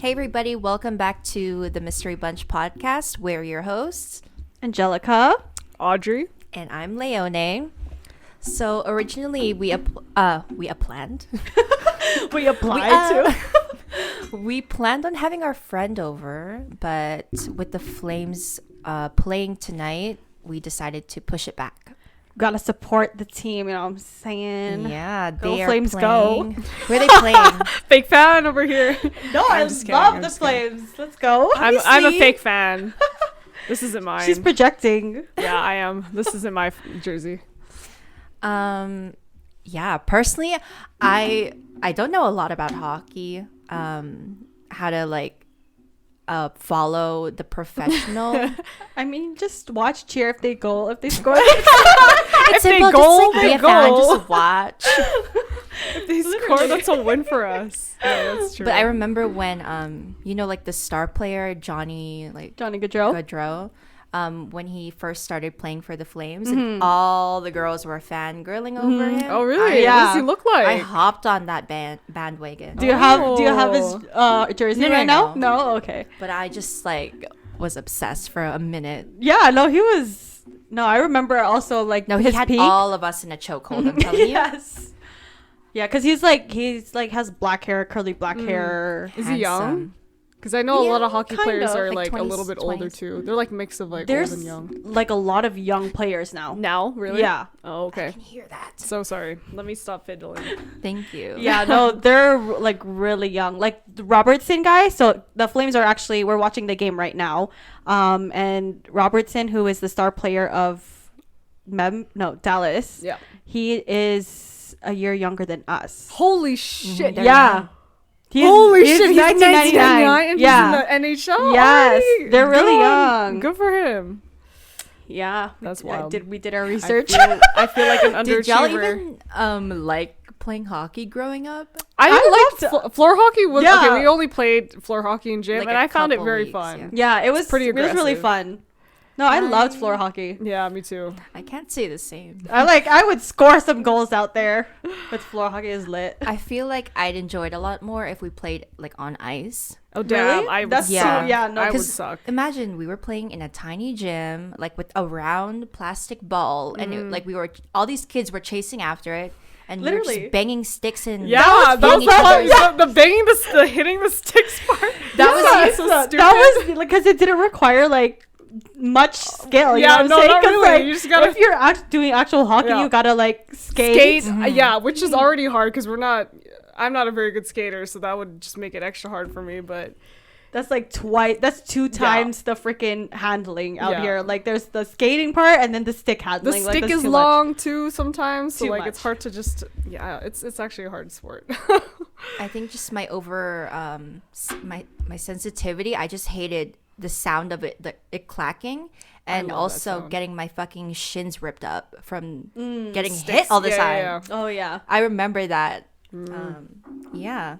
Hey everybody, welcome back to the Mystery Bunch podcast. We're your hosts, Angelika, Audrey, and I'm Leione. So originally we planned. we applied to. We planned on having our friend over, but with the Flames playing tonight, we decided to push it back. Gotta support the team, you know what I'm saying? Yeah, Go they are Flames, playing. go. Where are they playing? fake fan over here. No, I love the Flames. Let's go. I'm a fake fan. This isn't mine. She's projecting. Yeah, I am. This isn't my jersey. Yeah, personally, I don't know a lot about hockey. How to follow the professional. I mean, just watch, cheer if they goal, if they score. It's If they simple, goal, just be they a fan, goal. just watch. If they score, that's a win for us. Yeah, that's true. But I remember when the star player Johnny Gaudreau. Gaudreau, when he first started playing for the Flames, and all the girls were fangirling over him. Oh, really? Yeah. What does he look like? I hopped on that bandwagon. Do you have his jersey No, right no. now? No, okay. But I just was obsessed for a minute. Yeah, no, he was. No, I remember also No, he his had peak. all of us in a chokehold. I'm telling you. Yes. Yeah, because he's has black hair, curly black hair. Is he young? Handsome. Because I know a lot of Yeah, hockey kind players of. are Like a little bit 20s, older 20s. too. They're like mix of There's old and young. a lot of young players now. Now, really? Yeah. Oh, I okay. can hear that. So sorry. Let me stop fiddling. Tlike you. Yeah, no, they're really young. Like the Robertson guy. So the Flames we're watching the game right now. And Robertson, who is the star player of Dallas. Yeah. He is a year younger than us. Holy shit. They're Yeah. Holy shit. He's 1999. and Yeah. he's in the NHL. Yes, already? they're really Good on- young. Good for him. Yeah. That's Yeah, wild. we did our research. I feel like an Did y'all underachiever. even like playing hockey growing up? I liked floor hockey. Yeah. Okay, we only played floor hockey in gym, Like and a I found it couple very weeks, fun. Yeah, it was pretty It was really aggressive. fun. No, I loved floor hockey. Yeah, me too. I can't say the same. I would score some goals out there. But floor hockey is lit. I feel like I'd enjoy it a lot more if we played on ice. Oh damn, Really? I would That's Yeah. suck. yeah, no, I would 'Cause suck. Imagine we were playing in a tiny gym, with a round plastic ball, and all these kids were chasing after it, and we were Literally. just banging sticks and Yeah, that was hitting each other. the banging, the hitting the sticks part. that was so stupid. That was because it didn't require much skill. You Yeah, know what no, I'm saying? not 'Cause, really. You just gotta- if you're doing actual hockey, Yeah. you gotta skate. Yeah, which is already hard because I'm not a very good skater, so that would just make it extra hard for me. But That's twice. That's two times the freaking handling out Yeah. here. There's the skating part and then the stick the handling. stick that's is too much. long too sometimes, so Too it's much. hard to just it's actually a hard sport. I think just my my sensitivity. I just hated the sound of it clacking, and love that also sound. getting my fucking shins ripped up from getting hit Sticks. all the Yeah, time. yeah, Oh yeah. I remember that. Yeah.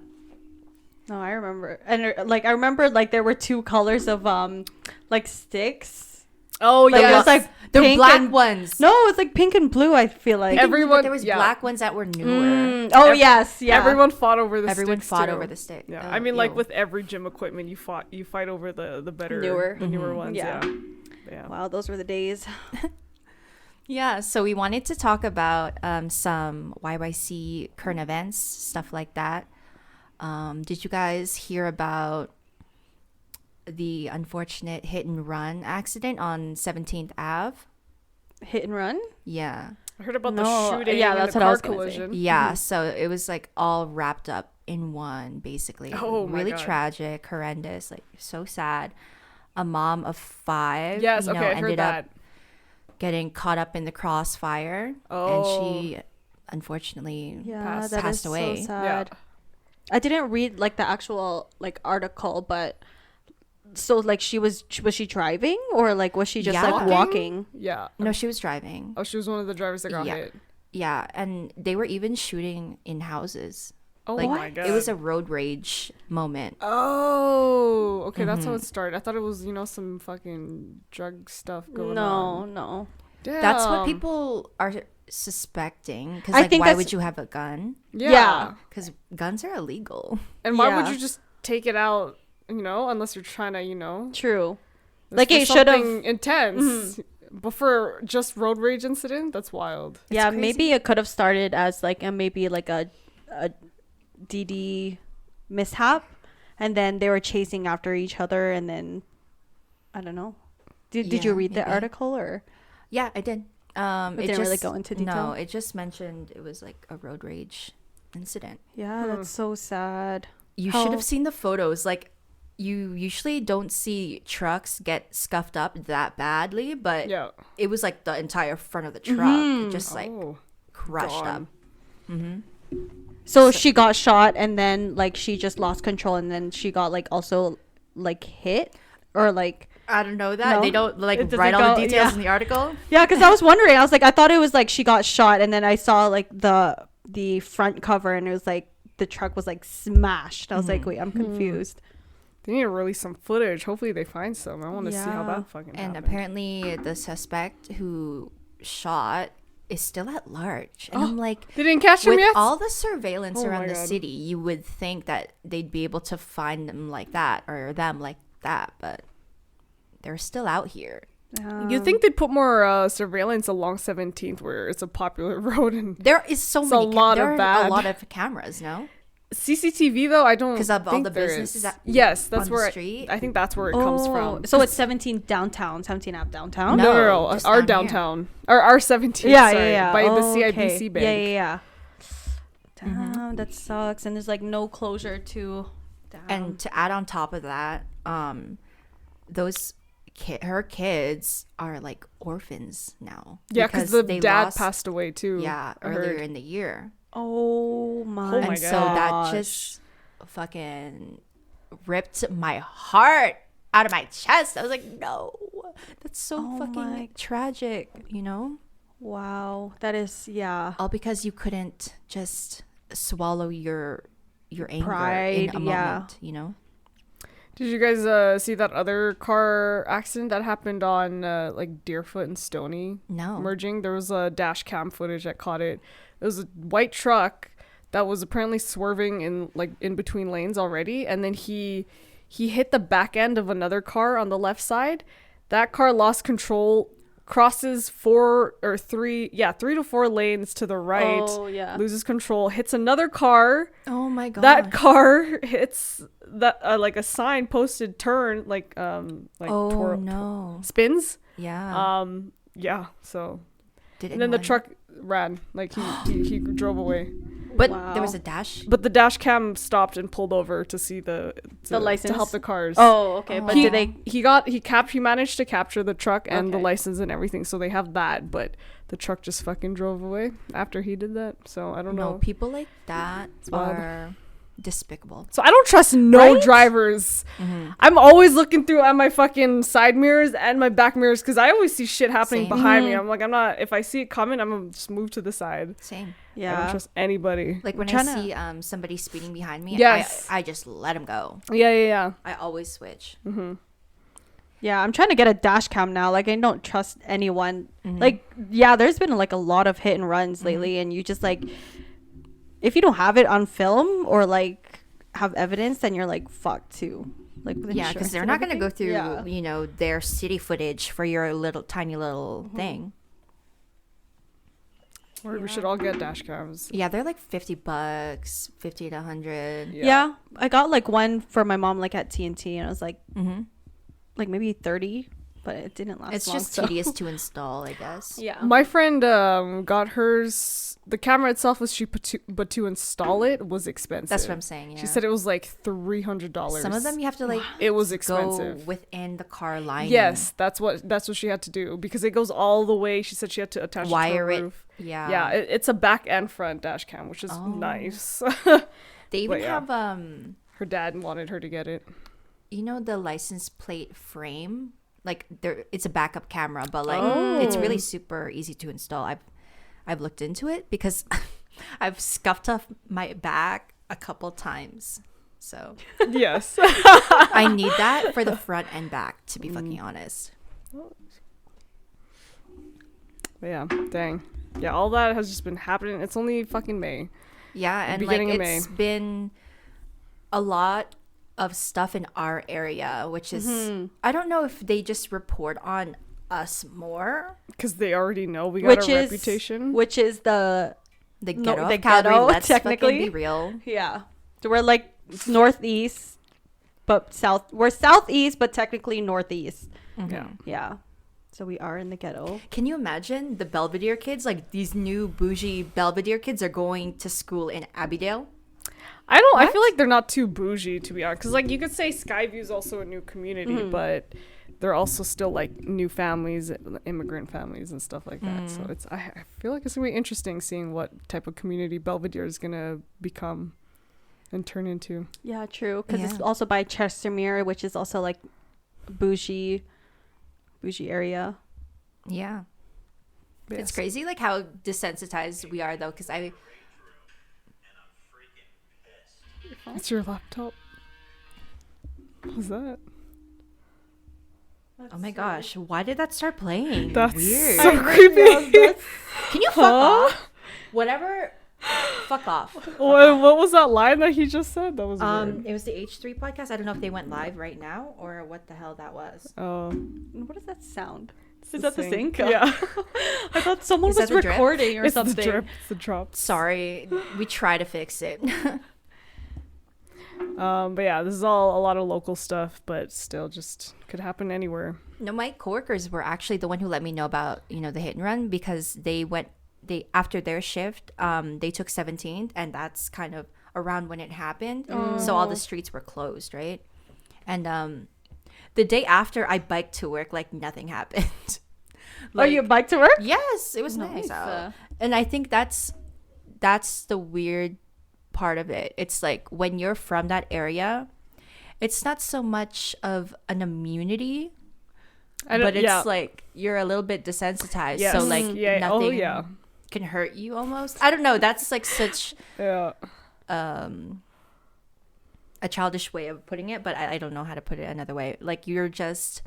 No, I remember. And I remember there were two colors of sticks. Oh Like, yeah, it was The pink black and- ones. No, it was pink and blue. I feel like. Pink and blue, but everyone- there was yeah. black ones that were newer. Oh yes, yeah. Everyone fought over the Everyone sticks fought too. over the stick. Yeah, Oh, I mean, ew. with every gym equipment, you fight over the better, Newer. the newer ones. Yeah. Yeah. Wow, those were the days. Yeah, so we wanted to talk about some YYC current events, stuff like that. Did you guys hear about the unfortunate hit and run accident on 17th Ave? Hit and run. Yeah. I heard about No, the shooting. yeah, and that's the what I car was gonna say. collision. Yeah, so it was all wrapped up in one, basically. Oh, my really God. tragic, horrendous, so sad. A mom of 5, Yes, okay, I heard ended that. up getting caught up in the crossfire, Oh. and she unfortunately Yeah, that passed is away. so sad. I didn't read the actual article, but so was she driving or was she just Yeah. walking? Yeah. No, she was driving. Oh, she was one of the drivers that got Yeah. hit. Yeah, and they were even shooting in houses. Oh my god. It was a road rage moment. Oh, okay, that's Mm-hmm. how it started. I thought it was, some fucking drug stuff going on. No. Damn. That's what people are suspecting. Because I think why that's- would you have a gun? Yeah. Yeah. Because guns are illegal. And why would Yeah. you just take it out unless you're trying to, True. like Like, it it should have. something intense. But for just road rage incident, that's wild. Yeah, crazy. maybe it could have started as like maybe like a DD mishap, and then they were chasing after each other, and then I don't know. Did you Yeah, read the maybe. article or? Yeah, I did. It didn't really go into detail? No, it just mentioned it was like a road rage incident. Yeah, that's so sad. You How- should have seen the photos. Like, you usually don't see trucks get scuffed up that badly, but Yeah. it was like the entire front of the truck just like Oh. crushed gone. up. So she got shot, and then like she just lost control, and then she got like also like hit or like. I don't know that. No? They don't It like doesn't write all the go- details yeah. in the article. Yeah, because I was wondering. I was like, I thought it was like she got shot, and then I saw like the front cover, and it was like the truck was like smashed. I was like, wait, I'm confused. They need to release some footage. Hopefully they find some. I want to see how Yeah. that fucking And happened. apparently the suspect who shot is still at large. And I'm like, They didn't catch him with yet? all the surveillance Oh around my the God. city, you would think that they'd be able to find them like that or them like that, but they're still out here. You'd think they'd put more surveillance along 17th where it's a popular road. And There is so It's many. a lot there of are bad. a lot of cameras. No, CCTV, though, I don't 'Cause of all think the there businesses is. that- Yes, that's on the where street? I think that's where it comes from. So it's 17 downtown, 17 Ave downtown. No. No, just our down here. downtown. Or our 17th, Yeah, sorry, yeah, yeah. by the Oh, CIBC okay. bank. Yeah. Damn, that sucks. And there's like no closure to. Damn. and to add on top of that, those her kids are like orphans now. Yeah, because the they dad lost- passed away too. Yeah, I earlier heard. in the year. Oh my. Oh my And so that gosh. just fucking ripped my heart out of my chest. I was like, no, that's so Oh my- fucking tragic, Wow, that is all because you couldn't just swallow your anger Pride, in a yeah. moment. Did you guys see that other car accident that happened on like Deerfoot and Stony No. merging? There was a dash cam footage that caught it. It was a white truck that was apparently swerving in between lanes already, and then he hit the back end of another car on the left side. That car lost control, crosses 3 to 4 lanes to the right. Oh, yeah. Loses control, hits another car. Oh my god. That car hits that like a sign posted turn like oh no. spins. Yeah. Yeah, so Did and then the anyone- truck ran like he drove away, But Wow. there was a dash. but the dash cam stopped and pulled over to see to license? help the cars. Oh, okay. But He- did they? He managed to capture the truck and the Okay. license and everything, so they have that, but the truck just fucking drove away after he did that. So I don't No, know. people like that wild. are despicable. So I don't trust no Right? drivers. Mm-hmm. I'm always looking through at my fucking side mirrors and my back mirrors because I always see shit happening Same. behind me. I'm like, if I see it coming, I'm gonna just move to the side. Same. I don't Yeah. trust anybody. Like when I tryna- see somebody speeding behind me, Yes. I just let him go. Yeah. I always switch. Yeah, I'm trying to get a dash cam now. Like, I don't trust anyone. Mm-hmm. Like, yeah, there's been like a lot of hit and runs lately, and you just like, if you don't have it on film or like have evidence, then you're like fucked too. Like, with Yeah, insurance because they're and not going to go everything. through, Yeah. their city footage for your little tiny little thing. Or we should all get dash cams. Yeah, they're like $50, 50 to 100. Yeah, I got like one for my mom, like at TNT, and I was like, Mm-hmm. like maybe 30, but it didn't last It's long. just so. tedious to install, I guess. Yeah. My friend got hers. The camera itself was cheap, but to install it was expensive. That's what I'm saying. Yeah. She said it was like $300. some of them you have to like It was go expensive. within the car line. Yes, that's what she had to do because it goes all the way. She said she had to attach Wire it it. to her roof. Yeah. Yeah, it's a back and front dash cam, which is Oh. nice. They even But yeah. have Her dad wanted her to get it. the license plate frame, like it's a backup camera, but like Oh. it's really super easy to install. I've looked into it because I've scuffed off my back a couple times, so Yes. I need that for the front and back, to be fucking honest. Yeah, dang. Yeah, all that has just been happening. It's only fucking May. Yeah, and like beginning of it's May. been a lot of stuff in our area, which is I don't know if they just report on us more Because they already know we got a reputation. Which is the ghetto the of Calgary. ghetto, Let's technically. fucking be real. Yeah. So we're like northeast, but south. We're southeast, but technically northeast. Yeah. Yeah. So we are in the ghetto. Can you imagine the Belvedere kids? Like these new bougie Belvedere kids are going to school in Abbeydale. I feel like they're not too bougie, to be honest. Because, like, you could say Skyview's also a new community, but they're also still, like, new families, immigrant families and stuff like that. So I feel like it's going to be interesting seeing what type of community Belvedere is going to become and turn into. Yeah, true. Because it's also by Chestermere, which is also, like, bougie area. Yeah. Yes. It's crazy, like, how desensitized we are, though, because It's your laptop. What's that? oh my gosh, why did that start playing? That's weird. so creepy. Can you fuck off? Whatever. Fuck off. What was that line that he just said? That was weird. It was the H3 podcast. I don't know if they went live right now or what the hell that was. Oh. What does that sound? Is the that the sink. sink? Yeah. I thought someone Is that was the drip? recording or It's something. the drip. It's the drop. Sorry, we try to fix it. But yeah, this is all a lot of local stuff, but still just could happen anywhere. No, my coworkers were actually the one who let me know about, the hit and run because they after their shift, they took 17th and that's kind of around when it happened. So all the streets were closed, right? And the day after I biked to work, like nothing happened. You bike to work? Yes, it was nice out. And I think that's the weird part of it. It's like when you're from that area, it's not so much of an immunity, but it's like you're a little bit desensitized. Yes. So like nothing Oh, can hurt you almost. I don't know. That's like such yeah. A childish way of putting it, but I don't know how to put it another way. Like you're just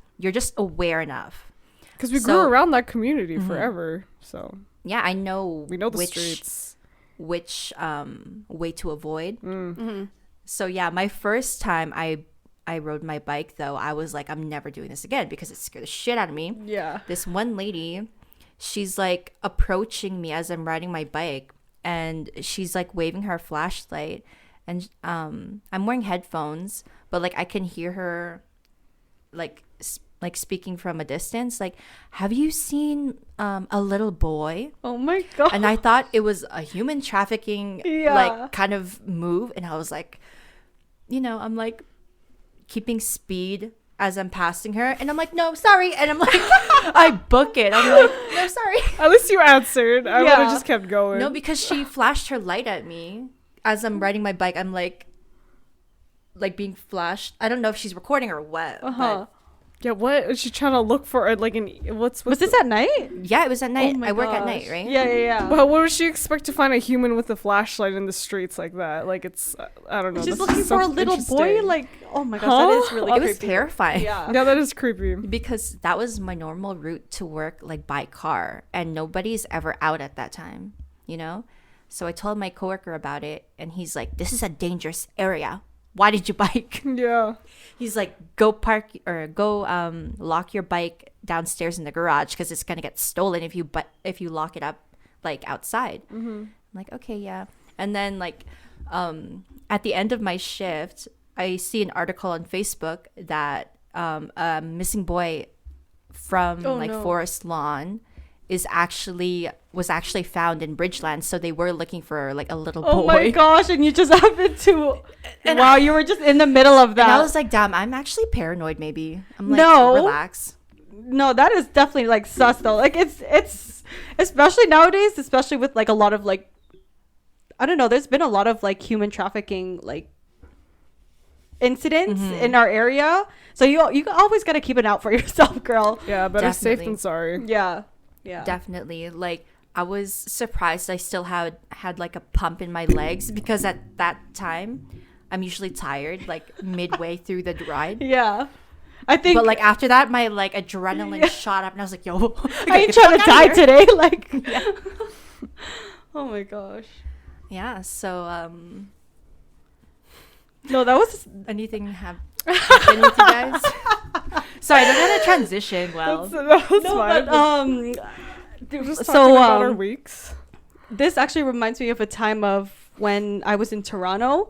aware enough. Because we grew around that community forever. So yeah, I know we know the which streets. Which way to avoid. So yeah, my first time I rode my bike though, I was like, I'm never doing this again because it scared the shit out of me. Yeah. This one lady, she's like approaching me as I'm riding my bike and she's like waving her flashlight and I'm wearing headphones, but like I can hear her like speaking from a distance, like, have you seen a little boy? Oh my god. And I thought it was a human trafficking like kind of move, and I was like, I'm like keeping speed as I'm passing her, and I'm like, no, sorry, and I'm like, I book it. I'm like, no, sorry. At least you answered. I would have just kept going. No, because she flashed her light at me as I'm riding my bike. I'm like being flashed. I don't know if she's recording or what. But yeah, what is she trying to look for? Like, what's was this at night? yeah, it was at night. Oh I work at gosh. night, right? Yeah. But what would she expect to find a human with a flashlight in the streets like that? Like, it's I don't know. She's that's looking so for a little boy. interesting. Like, oh my gosh, that is really It creepy. was terrifying. Yeah. Yeah, that is creepy. Because that was my normal route to work, like by car, and nobody's ever out at that time, So I told my coworker about it, and he's like, "This is a dangerous area. Why did you bike?" Yeah. He's like, "Go park or go lock your bike downstairs in the garage because it's gonna get stolen if you lock it up like outside." I'm like, okay, yeah. And then like at the end of my shift, I see an article on Facebook that a missing boy from Forest Lawn was actually found in Bridgeland, so they were looking for like a little boy. Oh my gosh, and you just happened to wow, you were just in the middle of that. And I was like, damn, I'm actually paranoid maybe. I'm like, No. relax. No, that is definitely like sus though. Like it's especially nowadays, especially with like a lot of like I don't know, there's been a lot of like human trafficking like incidents in our area. So you always got to keep an out for yourself, girl. Yeah, better safe Definitely. than sorry. Yeah. Definitely. Like I was surprised I still had like a pump in my legs because at that time I'm usually tired like midway through the ride. Yeah. I think But like after that my like adrenaline shot up and I was like, yo, I ain't trying to die today. Like oh my gosh. Yeah, so No, that was Anything happened with you guys? Sorry, I don't know how to transition well. That's no, fine. but We're just so, talking about our weeks. this actually reminds me of a time of when I was in Toronto,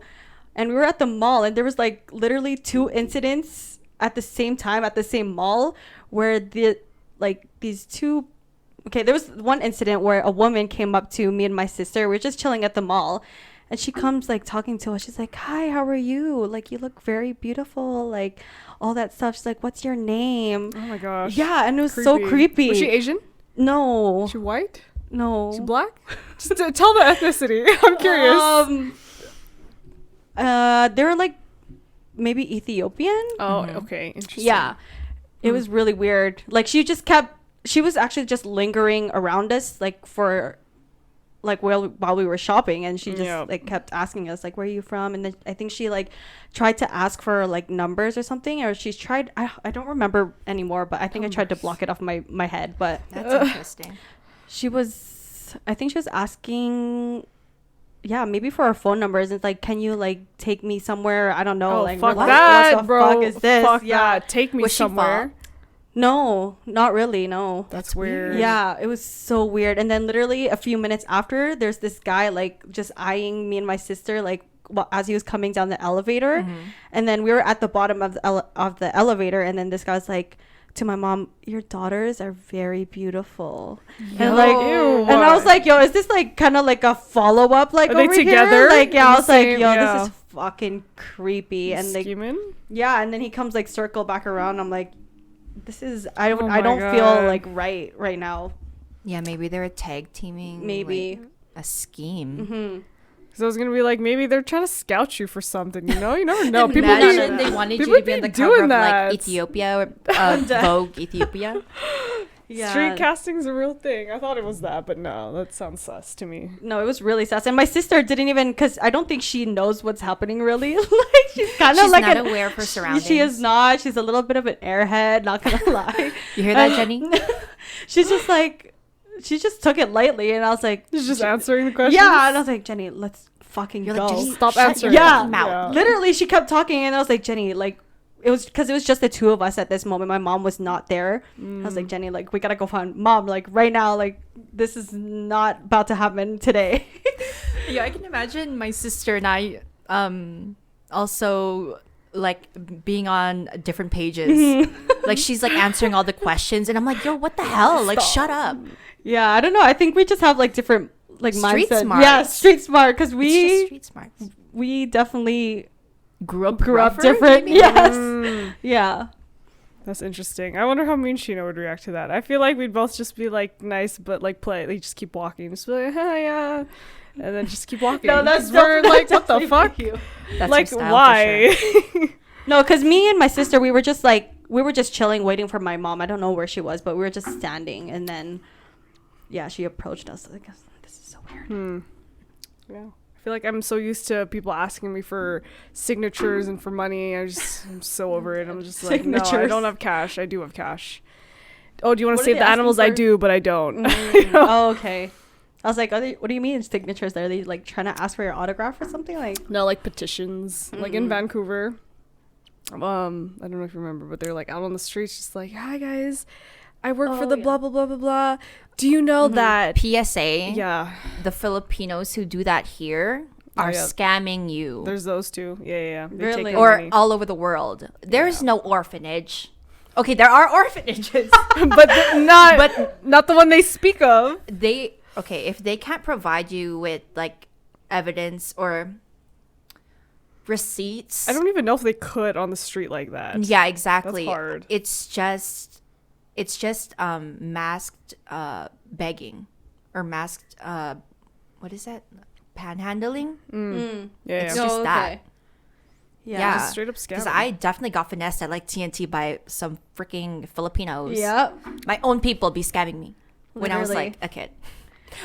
and we were at the mall, and there was like literally 2 incidents at the same time at the same mall where these two. Okay, there was one incident where a woman came up to me and my sister. We were just chilling at the mall, and she comes like talking to us. She's like, "Hi, how are you? Like, you look very beautiful. Like, all that stuff." She's like, "What's your name?" Oh my gosh. Yeah, and it was so creepy. Was she Asian? No, She white? no. She black? Just tell the ethnicity. I'm curious. They were like maybe Ethiopian. Oh, okay. Interesting. Yeah, it was really weird. Like, she was actually just lingering around us, like for like while we were shopping, and she just like kept asking us like, "Where are you from?" And then I think she like tried to ask for like numbers or something, or she's tried. I don't remember anymore, but I think I tried to block it off my head. But That's interesting. I think she was asking, yeah, maybe for our phone numbers. It's like, "Can you like take me somewhere?" I don't know. Oh, like, fuck what that, the bro. fuck is this? Fuck Yeah. that. Take me Was she somewhere. No, not really. No. That's weird. Yeah, it was so weird. And then literally a few minutes after, there's this guy like just eyeing me and my sister like as he was coming down the elevator. And then we were at the bottom of the elevator, and then this guy was like to my mom, "Your daughters are very beautiful." And like, Ew. and I was like, "Yo, is this like kind of like a follow up like Are they over together? here?" Like, yeah, In I the was like, same- "Yo, yeah. this is fucking creepy." And like, Scheming? yeah, and then he comes like circle back around. I'm like, this is I Oh I my don't feel God. like right now. Yeah, maybe they're tag teaming. Maybe. like, a scheme. Mm-hmm. So I was gonna be like, maybe they're trying to scout you for something. You know, you never know. People Imagine be, they wanted people you to be be on the doing cover of that. like Ethiopia or Vogue Ethiopia. Yeah. Street casting's a real thing. I thought it was that, but no, that sounds sus to me. No, it was really sus. And my sister didn't even, because I don't think she knows what's happening really. Like, she's kind of She's like not aware of her surroundings. She is not. She's a little bit of an airhead, not gonna lie. You hear that, Jenny? She's just like, she just took it lightly, and I was like, She's just answering the questions. yeah, and I was like, "Jenny, let's fucking You're go." like, Jenny, Stop shut answering. your Yeah. fucking mouth. Yeah. Literally, she kept talking, and I was like, "Jenny, like." It was because it was just the 2 of us at this moment. My mom was not there. I was like, "Jenny, like, we gotta go find mom. Like, right now, like, this is not about to happen today." Yeah, I can imagine my sister and I also like being on different pages. Like, she's like answering all the questions, and I'm like, "Yo, what the hell? Like, shut up." Yeah, I don't know. I think we just have like different like Street mindset. smart. Yeah, street smart, because It's just we street smarts. definitely Grew up up rougher, different. maybe? Yes. Yeah. That's interesting. I wonder how me and Sheena would react to that. I feel like we'd both just be like nice, but like politely just keep walking. Just be like, "Hi, yeah," and then just keep walking. No, that's 'Cause we're like, what the definitely fuck? you. That's Like, your style for why? sure. No, because me and my sister, we were just chilling, waiting for my mom. I don't know where she was, but we were just standing, and then, yeah, she approached us. Like, this is so weird. Yeah. I feel like I'm so used to people asking me for signatures and for money. I'm so over it. I'm just like, no, I Signatures. don't have cash. I do have cash. Oh, do you want What to are save they the asking animals? I for? do, but I don't. Oh, okay. I was like, what do you mean signatures? Are they like trying to ask for your autograph or something? Like, No, like petitions. Like in Vancouver. I don't know if you remember, but they're like out on the streets, just like, "Hi guys, I work for the blah blah blah blah blah. Do you know that?" PSA. Yeah, The Filipinos who do that here are yeah. scamming you. there's those two. Yeah. They Really? take your Or money. all over the world. There's no orphanage. Okay, there are orphanages. but not the one they speak of. If they can't provide you with like evidence or receipts. I don't even know if they could on the street like that. Yeah, exactly. That's hard. It's just masked begging or masked what is that? Panhandling? Yeah, It's yeah. just that. Yeah. Just straight up scam. Because I definitely got finessed at like TNT by some freaking Filipinos. Yep. My own people be scamming me when I was Literally. like a kid.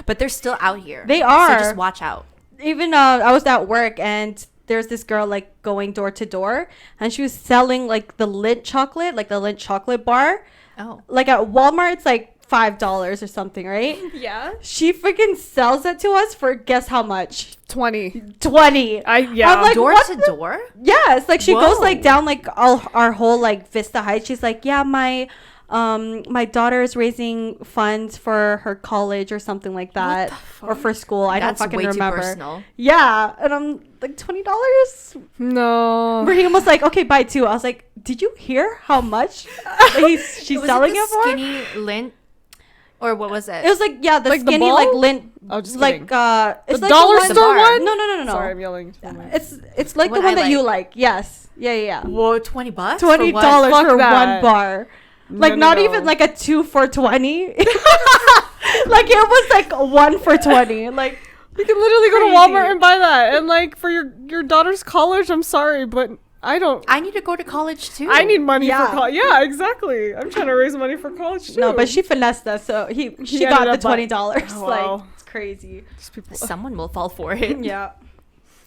But they're still out here. They are. So just watch out. Even I was at work, and there's this girl like going door to door, and she was selling like the Lindt chocolate bar. Oh. Like at Walmart, it's like $5 or something, right? Yeah. She freaking sells it to us for guess how much? 20. 20. I'm like, Door what to the- door? Yes, like she goes Whoa. like down like all our whole like Vista Heights. She's like, yeah, my daughter is raising funds for her college or something like that, or for school. I That's don't fucking way remember. too personal. Yeah, and I'm like $20. No. He almost like, okay, buy two. I was like, did you hear how much she's Was selling it the it for? skinny lint? Or what was it? It was like, yeah, the Like the skinny ball? like lint, Oh, just like kidding. it's The like dollar one- store one? No. Sorry, I'm yelling. It's like What the one I that you like. like. Yes. Yeah. Whoa, $20? $20 For what? Fuck for that. one bar. Like No. not even like a 2 for 20. Like it was like 1 for 20. Like You can literally go to Crazy. Walmart and buy that. And like for your daughter's college, I'm sorry, but I don't. I need to go to college too. I need money Yeah. for college. Yeah, exactly. I'm trying to raise money for college too. no, but she finessed us, so she He got ended the up $20. Oh, wow. Like it's crazy. Just people. Someone will fall for it. Yeah.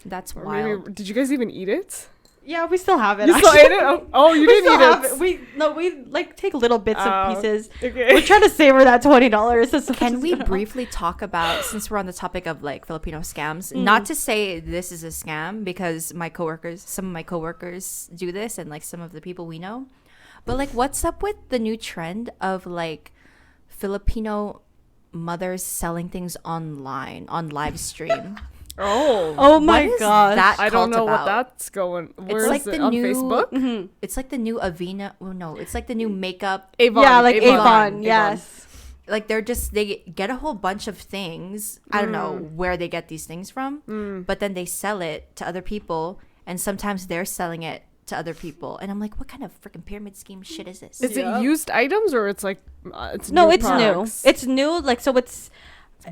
That's Or wild. maybe, did you guys even eat it? Yeah, we still have it. You still actually. ate it? Oh, you We didn't still eat have it. We like take little bits Oh, of pieces. Okay. We're trying to savor that $20. As much Can as we know. briefly talk about, since we're on the topic of like Filipino scams, Mm. not to say this is a scam because some of my coworkers do this and like some of the people we know, but like what's up with the new trend of like Filipino mothers selling things online on live stream? Oh. Oh my What is gosh. that I don't cult know about? what that's going. Where is like it? the On new- Facebook? Mhm. It's like the new Avena. Oh no, it's like the new makeup. Avon. Yeah, like Avon. Avon. Yes. Like they get a whole bunch of things. I don't know Mm. where they get these things from, but then they sell it to other people, and sometimes they're selling it to other people. And I'm like, what kind of freaking pyramid scheme shit is this? Is Yeah. it used items or it's like it's No, new it's products? new. It's new. Like so, it's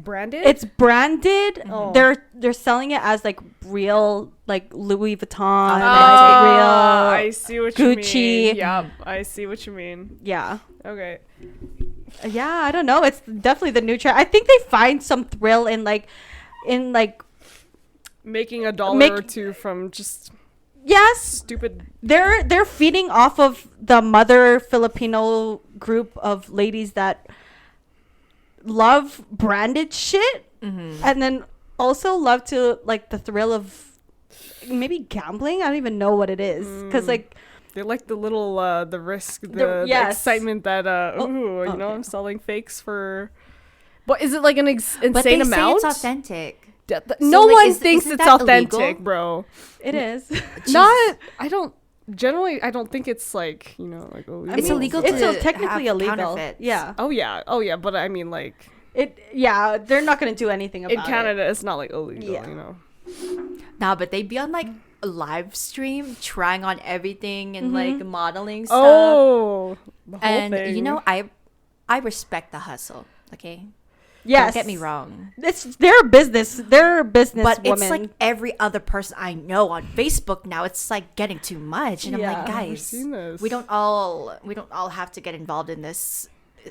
branded. branded. Oh. They're selling it as like real, like Louis Vuitton, Oh, like Ah, real. I see what Gucci. you mean. Yeah, I see what you mean. Yeah. Okay. Yeah, I don't know. It's definitely the new trend. I think they find some thrill in like Making a dollar Make- or two from just yes, stupid. they're feeding off of the mother Filipino group of ladies that love branded shit, and then also love to like the thrill of maybe gambling. I don't even know what it is because like They like the little the risk, the yes. excitement that ooh, you know, okay. I'm selling fakes for. But is it like an insane but they amount? say it's authentic. No like, one thinks isn't it's that authentic, illegal? bro. it is. Not. I don't. Generally, I don't think it's like, you know, like illegal. It's illegal It's to technically have illegal. counterfeits. Yeah. Oh yeah. But I mean, like Yeah, they're not gonna do anything about in Canada, it's not like illegal. Yeah. You know. Nah, but they'd be on like a live stream trying on everything and like modeling stuff. Oh. The whole and thing. you know, I respect the hustle. Okay, Yes. don't get me wrong. It's their business. They're business But women. it's like every other person I know on Facebook now. It's like getting too much, and I'm Yeah. like, I've never guys, seen this. we don't all have to get involved in this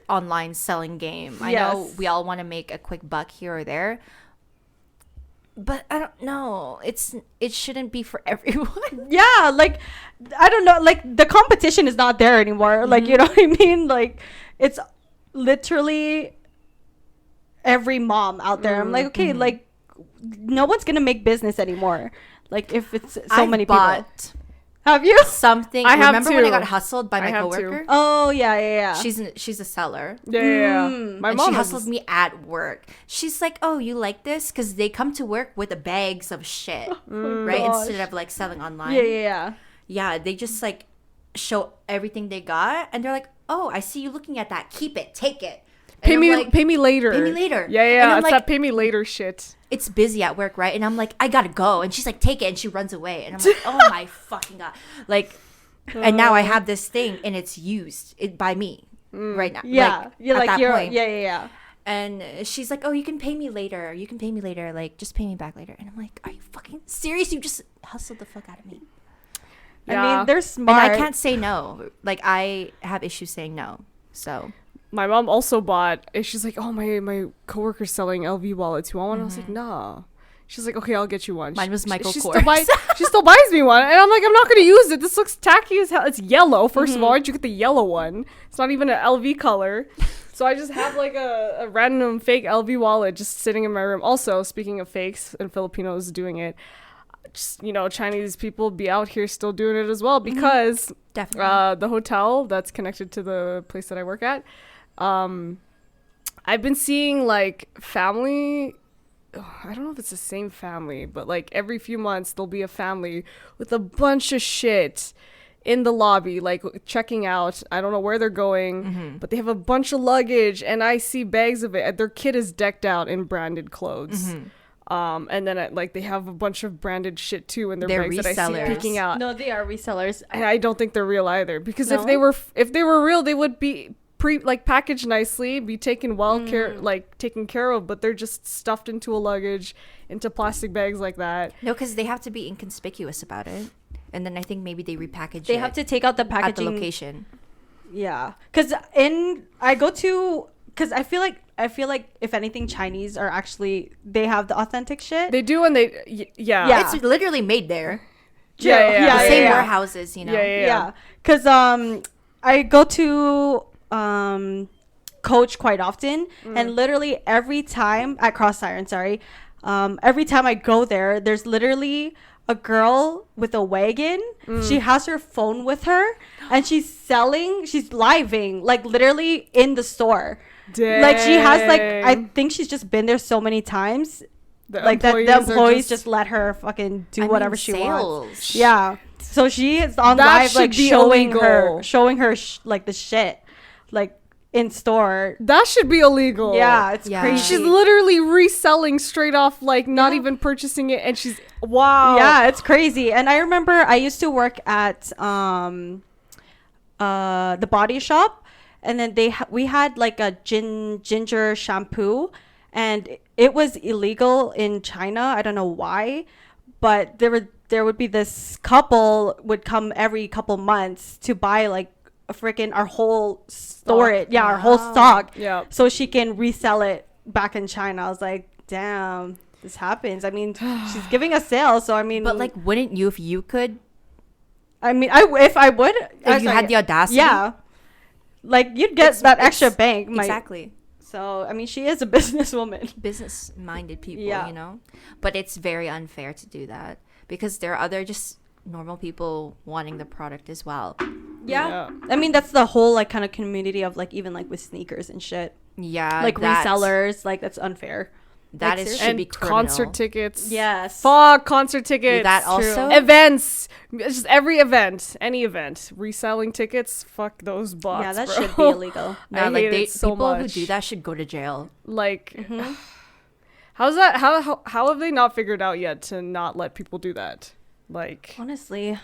online selling game. I know Yes. we all want to make a quick buck here or there, but I don't know. It shouldn't be for everyone. yeah, like I don't know, like the competition is not there anymore. Like you know what I mean? Like it's literally every mom out there. I'm like, okay, like no one's gonna make business anymore. Like if it's so I've many people. bought Have you? something. I have Remember when I too. got hustled by I my have too. coworker? Oh yeah. She's a seller. Yeah. My And mom she has hustled me at work. She's like, "Oh, you like this?" Because they come to work with the bags of shit, right? gosh. Instead of like selling online. Yeah. Yeah, they just like show everything they got, and they're like, "Oh, I see you looking at that. Keep it, take it." And Pay I'm me, like, pay me later. Pay me later. Yeah, And yeah. I'm It's like- that pay me later shit. It's busy at work, right? And I'm like, I gotta go, and she's like, "Take it," and she runs away, and I'm like, "Oh my fucking god!" Like, and now I have this thing, and it's used by me right now. Yeah. You're at like that you're point. yeah. And she's like, "Oh, you can pay me later. You can pay me later. Like, just pay me back later." And I'm like, "Are you fucking serious? You just hustled the fuck out of me." I Yeah. mean, they're And smart. I can't say no. Like, I have issues saying no. So My mom also bought, and she's like, "Oh, my coworker's selling LV wallets. You want one?" I was Mm-hmm. like, "Nah, She's like, okay, I'll get you one. Mine was Michael she Kors. She still buys me one. And I'm like, I'm not going to use it. This looks tacky as hell. It's yellow, first of all. Why'd you get the yellow one? It's not even an LV color. So I just have like a random fake LV wallet just sitting in my room. Also, speaking of fakes and Filipinos doing it, just, you know, Chinese people be out here still doing it as well because Definitely. the hotel that's connected to the place that I work at, I've been seeing like family. I don't know if it's the same family, but like every few months there'll be a family with a bunch of shit in the lobby, like checking out. I don't know where they're going, but they have a bunch of luggage and I see bags of it. Their kid is decked out in branded clothes. And then like they have a bunch of branded shit too in their They're bags that I see resellers. peeking out. No, they are resellers. And I don't think they're real either, because No? if they were real, they would be packaged nicely, be taken taken care of, but they're just stuffed into a luggage, into plastic bags like that. No, because they have to be inconspicuous about it. And then I think maybe they repackage They it have to take out the at the packaging. location. Yeah, because I feel like if anything, Chinese are actually, they have the authentic shit. They do, and yeah. Yeah. It's literally made there. Yeah. The same yeah. warehouses, you know. Yeah, because I go to Coach quite often, and literally every time at Cross Siren, every time I go there, there's literally a girl with a wagon. She has her phone with her, and she's living like literally in the store. Dang. Like she has like, I think she's just been there so many times. The employees just let her fucking do whatever she wants. Yeah. So she is on That live, like should be showing illegal. her like the shit, like in store. That should be illegal. Yeah, it's Yeah. crazy. She's literally reselling straight off, like not even purchasing it, and she's wow. Yeah, it's crazy. And I remember I used to work at the Body Shop, and then we had like a ginger shampoo, and it was illegal in China. I don't know why, but there would be this couple would come every couple months to buy like our whole storage. Yeah, our whole stock. Yeah. So she can resell it back in China. I was like, damn, this happens. I mean, she's giving a sale, so I mean, But like, wouldn't you if you could? I mean, if I would, If you had the audacity? yeah, like you'd get that extra bank. Exactly. So I mean, she is a businesswoman. Business-minded people, Yeah. you know? But it's very unfair to do that because there are other just normal people wanting the product as well. Yeah. I mean, that's the whole like kind of community of like, even like with sneakers and shit, Yeah. like resellers. Like that's unfair. That Like, is seriously. should be And criminal. concert tickets. Yes. Fuck concert tickets. That also? Events. It's just every event, any event, reselling tickets. Fuck those bots. Yeah, that bro. should be illegal. No, I like hate it so people much. who do that should go to jail. Like, how's that? How have they not figured out yet to not let people do that? Like, Honestly,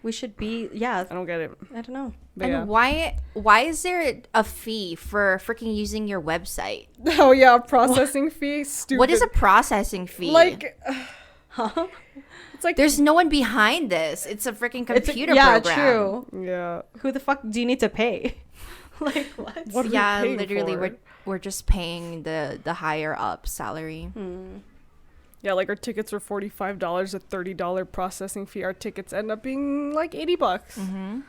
we should be. Yeah, I don't get it. I don't know. But And yeah. why is there a fee for freaking using your website? Oh yeah, processing fee. Stupid. What is a processing fee? like? Huh? It's like There's no one behind this. It's a freaking computer yeah, program. true. yeah. Who the fuck do you need to pay? Like what? What are we Yeah, paying literally, for? we're just paying the higher up salary. Yeah, like our tickets were $45, a $30 processing fee. Our tickets end up being like $80. Mm-hmm.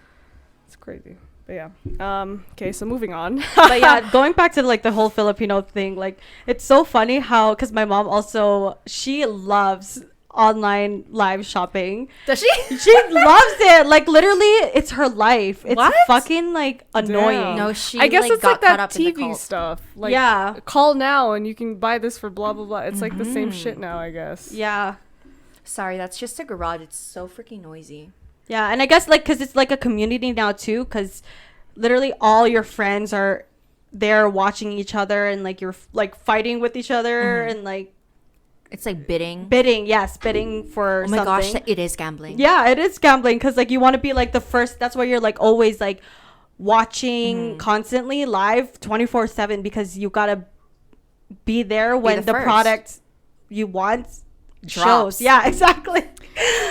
It's crazy. But yeah. Okay, so moving on. But yeah, going back to like the whole Filipino thing, like it's so funny how, because my mom also, she loves online live shopping. Does she? She loves it. Like literally, it's her life. It's What? fucking like annoying. Damn. No, she. I guess like, it's got like caught that up in the TV cult. stuff. Like, Yeah. call now and you can buy this for blah blah blah. It's like the same shit now, I guess. Yeah. Sorry, that's just a garage. It's so freaking noisy. Yeah, and I guess like because it's like a community now too, because literally all your friends are there watching each other, and like you're like fighting with each other, and like It's like bidding. bidding for Oh my something. gosh, it is gambling. Yeah, it is gambling, because like you want to be like the first. That's why you're like always like watching constantly live 24/7, because you gotta be there when the the first. product you want Drops. shows. Yeah, exactly.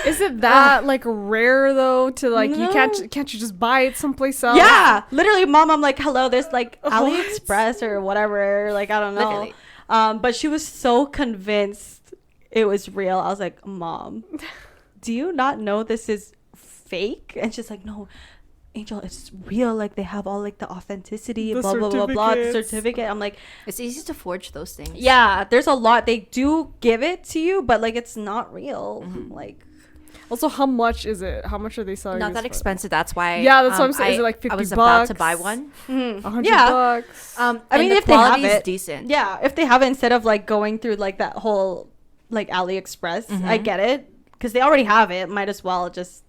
Is it that like rare though to like you No. can't you just buy it someplace else? Yeah, literally, mom. I'm like, hello. There's like What? AliExpress or whatever. Like I don't know. Literally. But she was so convinced it was real. I was like, Mom, do you not know this is fake? And she's like, no, Angel, it's real. Like, they have all like the authenticity, The blah blah blah blah, the certificates. certificate. I'm like, It's easy to forge those things. yeah, there's a lot. They do give it to you, but like it's not real. Like, Also, how much is it? How much are they selling? Not this that for? expensive. That's why. Yeah, that's what I'm saying. Is it like 50 I was about to bucks? buy one. $100 Yeah. bucks. I And mean, the if they have quality is it, decent. yeah, if they have it instead of like going through like that whole like AliExpress, I get it because they already have it. Might as well just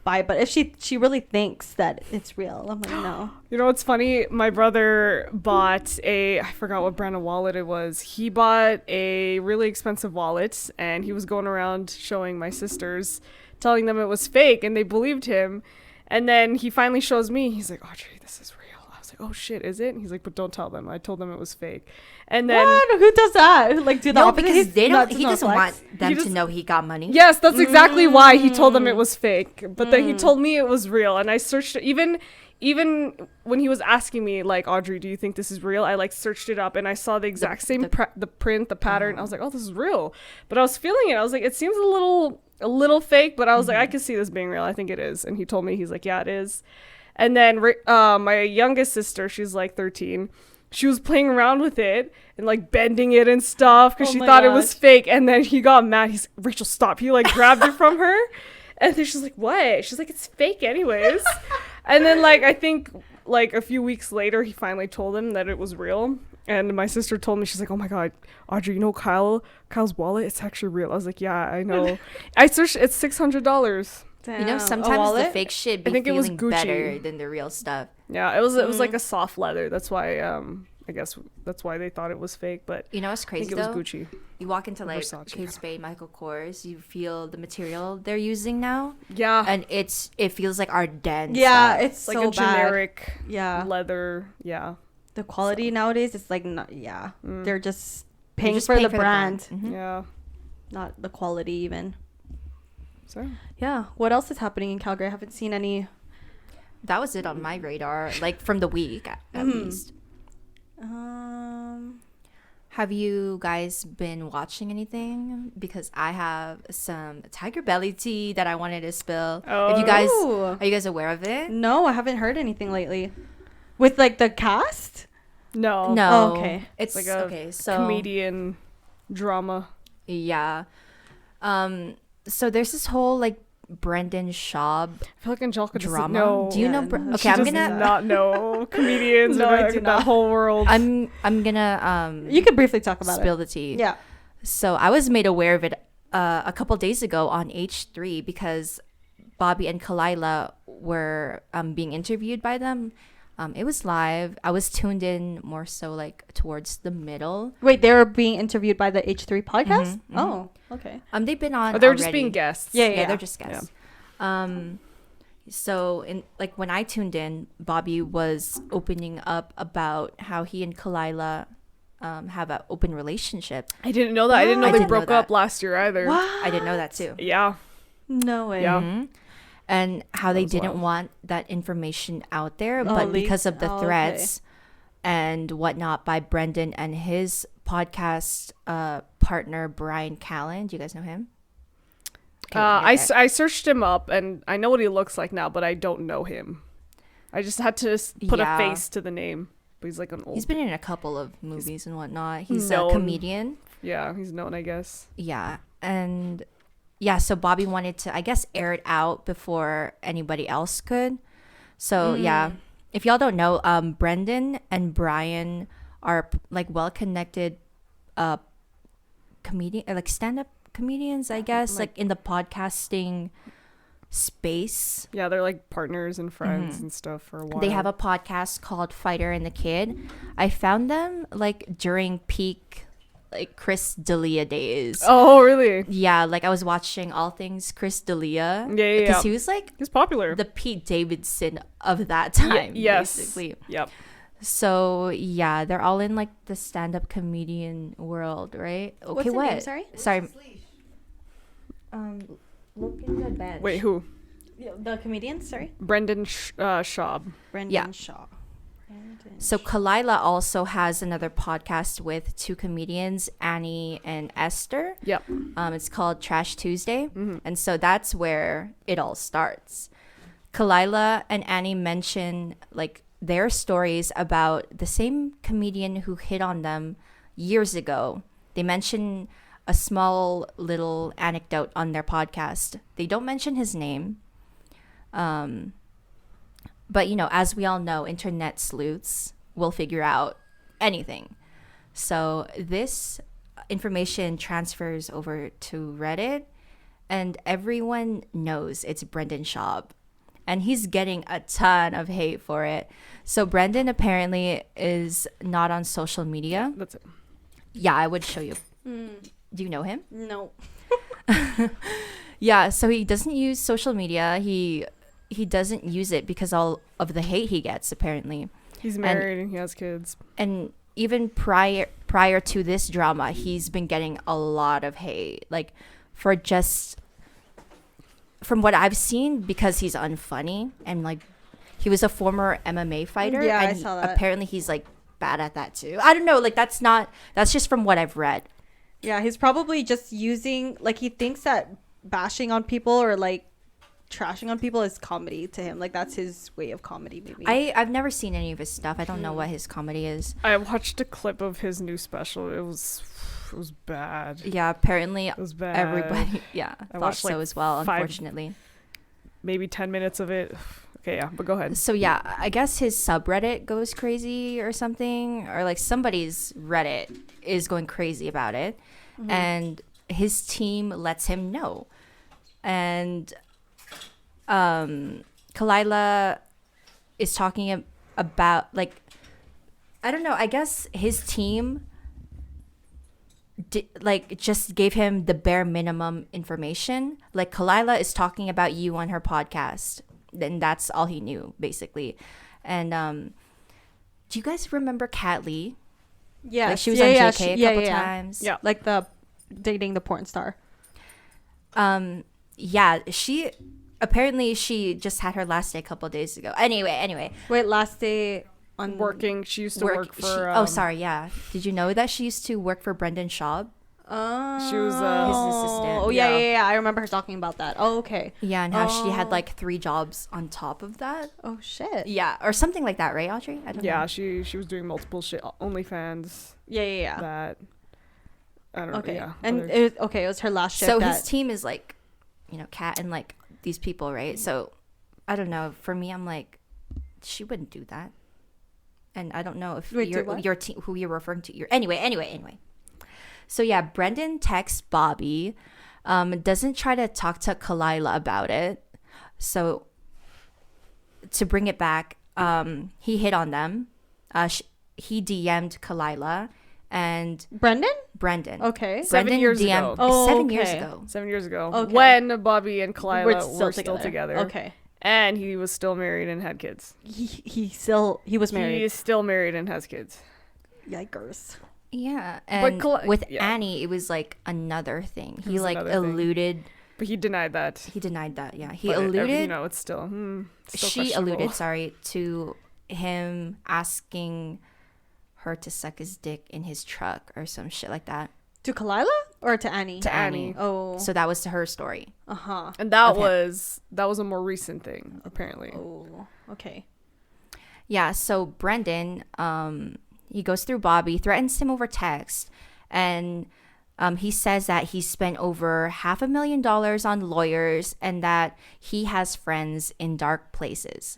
buy it. But if she really thinks that it's real, I'm like, no. You know what's funny? My brother bought I forgot what brand of wallet it was. He bought a really expensive wallet, and he was going around showing my sisters, telling them it was fake, and they believed him. And then he finally shows me. He's like, Audrey, this is real. I was like, oh shit, is it? And he's like, but don't tell them. I told them it was fake. And then What? Who does that? Like, do the No, opposite? because they Not- don't. He not doesn't flex? want them He to just- know he got money. yes, that's exactly why he told them it was fake. But then he told me it was real, and I searched it. Even when he was asking me, like, Audrey, do you think this is real? I like searched it up, and I saw the exact same the print, the pattern. I was like, oh, this is real. But I was feeling it. I was like, it seems a little fake, but I was like, I can see this being real. I think it is. And he told me, he's like, yeah, it is. And then my youngest sister, she's like 13. She was playing around with it and like bending it and stuff because Oh she my thought it was gosh. fake. And then he got mad. He's like, Rachel, stop. He like grabbed it from her. And then she's like, what? She's like, it's fake anyways. And then like, I think like a few weeks later, he finally told him that it was real. And my sister told me, she's like, oh my God, Audrey, you know Kyle's wallet? It's actually real. I was like, yeah, I know. I searched, it's $600. You know, Damn. A sometimes the wallet? fake shit be I think it was feeling Gucci. better than the real stuff. Yeah, it was like a soft leather. That's why I guess that's why they thought it was fake. But You know what's I crazy think it was though? Gucci. You walk into like Versace. Kate Spade, Michael Kors, you feel the material they're using now, Yeah, and it feels like Ardennes. Yeah, stuff. it's like so a generic Yeah, leather. Yeah, the quality nowadays, it's like not. Yeah, they're just paying just for paying the brand, Mhm. yeah. not the quality even. So Yeah. What else is happening in Calgary? I haven't seen any. That was it on my radar, like from the week at least. Have you guys been watching anything? Because I have some tiger belly tea that I wanted to spill. If you guys Oh. are you guys aware of it? No, I haven't heard anything lately. With like the cast. no, No. Oh, okay. It's Like a okay. So comedian drama. yeah. So there's this whole like Brendan Schaub I feel like Angelika doesn't drama. know. Do you Yeah, know? no. Okay, She I'm does gonna. not know comedians. No, or I that, do that not. whole world. I'm gonna You could briefly talk about spill it. the tea. Yeah. So I was made aware of it a couple days ago on H3 because Bobby and Kalila were being interviewed by them. It was live. I was tuned in more so like towards the middle. Wait, they were being interviewed by the H3 podcast? Mhm, mhm. Oh, okay. They've been on. Or they were just already. being guests. Yeah, they're just guests. So in like when I tuned in, Bobby was opening up about how he and Kalila have an open relationship. I didn't know that. I didn't know I they didn't know broke up that. last year either. What? I didn't know that too. Yeah. No way. Yeah. Mhm. And how they was didn't wild. want that information out there, Oh, but because leaked. of the Oh, okay. threats and whatnot by Brendan and his podcast partner Brian Callen. Do you guys know him? Okay, I searched him up and I know what he looks like now, but I don't know him. I just had to put Yeah. a face to the name. But he's like an old. he's been in a couple of movies and whatnot. He's known. a comedian. Yeah, he's known, I guess. Yeah, and yeah, so Bobby wanted to, I guess, air it out before anybody else could. So yeah, if y'all don't know, Brendan and Brian are like well-connected, comedian, like stand-up comedians, I guess, like in the podcasting space. Yeah, they're like partners and friends and stuff for a while. They have a podcast called Fighter and the Kid. I found them like during peak like Chris D'Elia days. Oh, really? Yeah, like I was watching all things Chris D'Elia. Yeah. Because he was like He's popular. the Pete Davidson of that time. Yes. Basically. Yep. So yeah, they're all in like the stand-up comedian world, right? Okay, What's the what? name, sorry? Sorry. Look in the bench. Wait, who? The comedian, sorry? Brendan Schaub. Brendan Yeah. Shaw. So Kalila also has another podcast with two comedians, Annie and Esther. Yep. It's called Trash Tuesday. And so that's where it all starts. Kalila and Annie mention like their stories about the same comedian who hit on them years ago. They mention a small little anecdote on their podcast. They don't mention his name. But, you know, as we all know, internet sleuths will figure out anything. So this information transfers over to Reddit, and everyone knows it's Brendan Schaub. And he's getting a ton of hate for it. So Brendan apparently is not on social media. That's it. Yeah, I would show you. Do you know him? No. Yeah, so he doesn't use social media. He doesn't use it because all of the hate he gets, apparently. He's married and he has kids. And even prior to this drama, he's been getting a lot of hate, like for just from what I've seen, because he's unfunny, and like he was a former MMA fighter. Yeah, and I saw that. Apparently he's like bad at that too. I don't know, like that's just from what I've read. Yeah, he's probably just using, like, he thinks that bashing on people or like trashing on people is comedy to him. Like that's his way of comedy, maybe. I've never seen any of his stuff. I don't know what his comedy is. I watched a clip of his new special. It was bad. Yeah, apparently It was bad. everybody I thought watched, so like, as well, 5 unfortunately. Maybe 10 minutes of it. Okay, yeah, but go ahead. So yeah, I guess his subreddit goes crazy or something, or like somebody's Reddit is going crazy about it, and his team lets him know. And Kalila is talking about, like, I don't know, I guess his team just gave him the bare minimum information. Like Kalila is talking about you on her podcast, and that's all he knew basically. And do you guys remember Kat Lee? Yeah, Like she was on JK a couple times. Yeah. like the dating the porn star. Yeah, she just had her last day a couple days ago. Anyway, Wait, last day on Working. She used to work for. oh, sorry, yeah. Did you know that she used to work for Brendan Schaub? Oh, She was, his assistant. Oh yeah. I remember her talking about that. Oh, okay. Yeah, and how she had like 3 jobs on top of that. Oh shit. Yeah, or something like that, right, Audrey? I don't know. Yeah, she was doing multiple shit. OnlyFans. Yeah. That. I don't know. Okay. Yeah. And other- it was her last shift. So his team is like, you know, Kat and like these people, right? So I don't know. For me, I'm like, she wouldn't do that. And I don't know if Wait, do what? your team, who you're referring to. Anyway. So yeah, Brendan texts Bobby, doesn't try to talk to Kalila about it. So to bring it back, he hit on them. He DM'd Kalila and Brendan. Okay. 7 years ago. Oh, 7 years okay. ago. 7 years ago. Okay. When Bobby and Kalila We're were still together. Okay. And he was still married and had kids. He was married. He is still married and has kids. Yikers. Yeah, and with yeah. Annie, it was like another thing. He was like another thing. alluded. But he denied that. He denied that. Yeah, he But alluded. you know, it's still. Still She questionable. alluded, sorry, to him asking her to suck his dick in his truck or some shit like that. To Kalila or to Annie? To Annie. Oh. So that was her story. Uh-huh. And that Okay. was a more recent thing, apparently. Oh. Okay. Yeah. So Brendan, he goes through Bobby, threatens him over text, and he says that he spent over $500,000 on lawyers and that he has friends in dark places.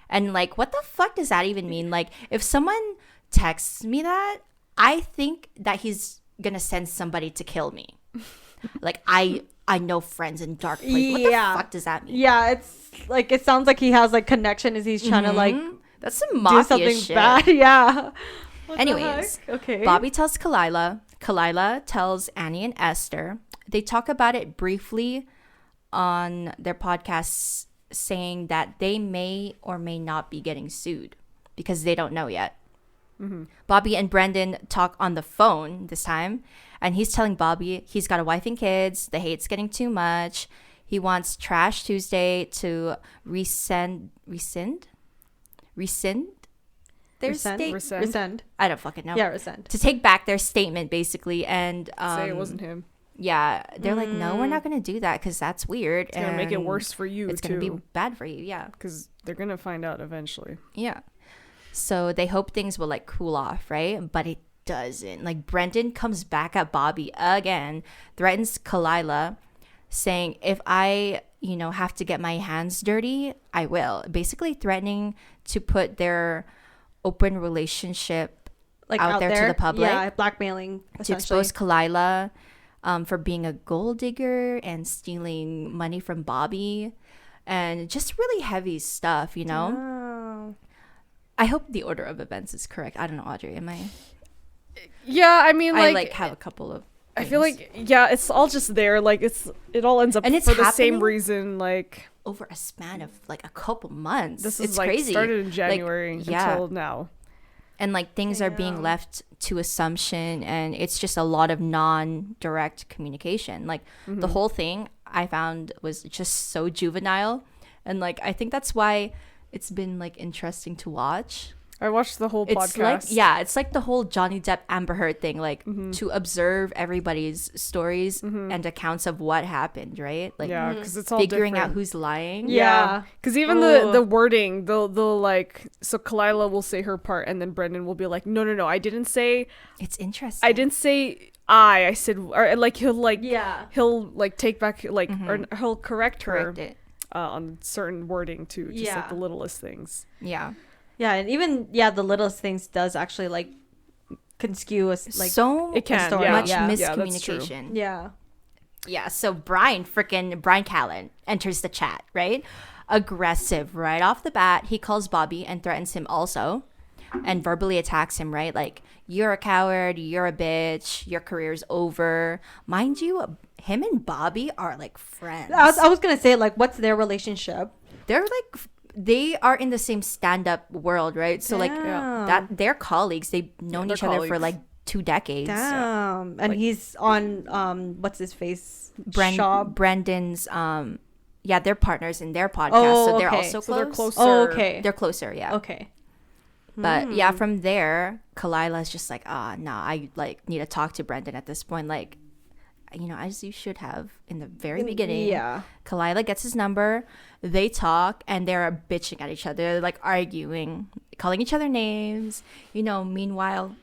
And like, what the fuck does that even mean? Like, if someone texts me that, I think that he's gonna send somebody to kill me. Like, I know friends in dark places. What the fuck does that mean? Yeah, it's like, it sounds like he has like connection as he's trying to like That's some do mafia something shit. bad. Yeah. What the Anyways, heck? Okay. Bobby tells Kalila. Kalila tells Annie and Esther. They talk about it briefly on their podcasts, saying that they may or may not be getting sued because they don't know yet. Bobby and Brendan talk on the phone this time, and he's telling Bobby he's got a wife and kids. The hate's getting too much. He wants Trash Tuesday to rescind their Rescind. I don't fucking know. Yeah, rescind. To take back their statement, basically, and Say it wasn't him. Yeah, they're like, no, we're not gonna do that because that's weird. It's gonna make it worse for you. It's gonna be bad for you. Yeah, because they're gonna find out eventually. Yeah. So they hope things will like cool off, right? But it doesn't. Like Brendan comes back at Bobby again, threatens Kalila, saying, if I, have to get my hands dirty, I will. Basically threatening to put their open relationship Like out there to the public. Yeah, blackmailing. To expose Kalila for being a gold digger and stealing money from Bobby. And just really heavy stuff, Oh. I hope the order of events is correct. I don't know, Audrey. Am I? Yeah, I mean, I have a couple of. I feel like it's all just there. Like it all ends up And it's for the same happening reason. Like over a span of like a couple months. this is it's like crazy. started in January yeah. until now. And like things are being left to assumption, and it's just a lot of non-direct communication. Like the whole thing I found was just so juvenile, and like I think that's why it's been like interesting to watch. I watched the whole podcast. It's like the whole Johnny Depp Amber Heard thing, like to observe everybody's stories and accounts of what happened, right? Like because it's all figuring different. out who's lying. Yeah. Because even the wording, they'll like, so Kalila will say her part, and then Brendan will be like, no, I didn't say. It's interesting. I didn't say I said, or like he'll like take back like or he'll correct it. On certain wording too, just like the littlest things. Yeah. Yeah, and even the littlest things does actually like conskew us like so it can story. much Yeah. miscommunication. Yeah. So Brian Callen enters the chat, right? Aggressive right off the bat. He calls Bobby and threatens him also, and verbally attacks him, right? Like, you're a coward, you're a bitch, your career's over. Mind you, him and Bobby are like friends. I was gonna say, like, what's their relationship? They are in the same stand-up world, right? So like Damn. that they're colleagues. They've known each other for like 2 decades. Damn. And he's on what's his face? Brendan's they're partners in their podcast, so they're also close. So they're closer. Oh, okay. They're closer, yeah. Okay. But from there, Kalila's just like, no, I like need to talk to Brendan at this point. Like, as you should have in the very beginning. Yeah. Kalila gets his number. They talk, and they're bitching at each other. They're like arguing, calling each other names. Meanwhile,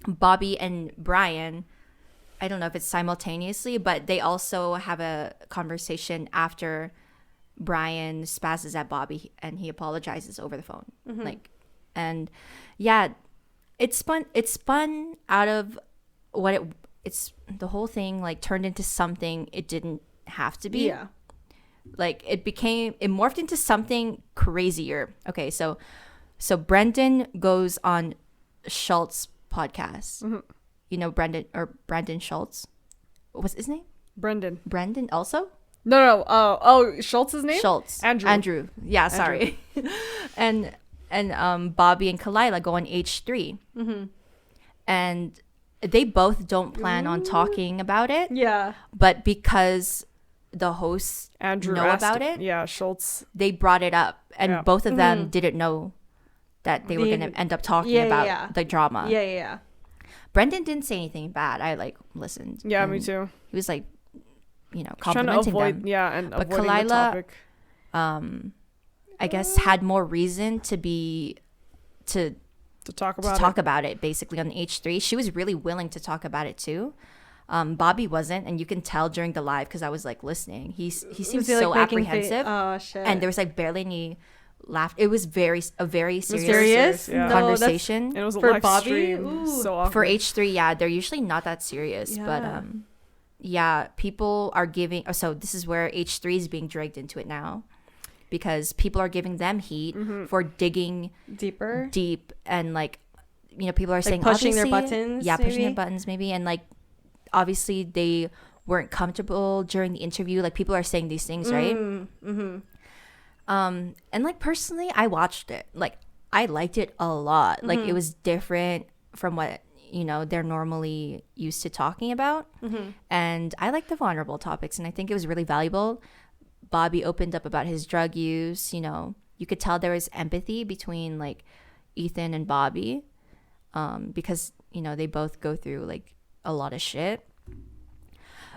Bobby and Brian, I don't know if it's simultaneously, but they also have a conversation after Brian spazzes at Bobby and he apologizes over the phone. It's spun out of what it's the whole thing like turned into something it didn't have to be. Yeah. Like it morphed into something crazier. Okay, so Brendan goes on Schultz podcast. Brandon Schultz. What's his name? Brendan also? No. Schultz's name? Schultz. Andrew. Yeah, sorry. and Bobby and Kalila go on H3. And they both don't plan on talking about it. Yeah. But because the hosts Andrew know about it, yeah, Schultz, they brought it up, and both of them didn't know that they were going to end up talking about the drama. Yeah. Brendan didn't say anything bad. I like listened. Yeah, me too. He was like, complimenting trying to avoid them. Yeah, and but avoiding Kalila, the topic. I guess had more reason to talk about it basically on H3. She was really willing to talk about it too. Bobby wasn't, and you can tell during the live because I was like listening. He seemed so apprehensive. Oh shit! And there was like barely any laugh. It was a very serious conversation. And it was a for live Bobby. stream. So awkward. For H3, yeah, they're usually not that serious, but people are giving. Oh, so this is where H3 is being dragged into it now, because people are giving them heat for digging deep, and like people are saying pushing their buttons. Yeah, pushing their buttons maybe, and like obviously they weren't comfortable during the interview. Like people are saying these things, right? And like personally, I watched it. Like I liked it a lot. Like it was different from what they're normally used to talking about, and I like the vulnerable topics, and I think it was really valuable. Bobby opened up about his drug use. You could tell there was empathy between like Ethan and Bobby, because they both go through like a lot of shit.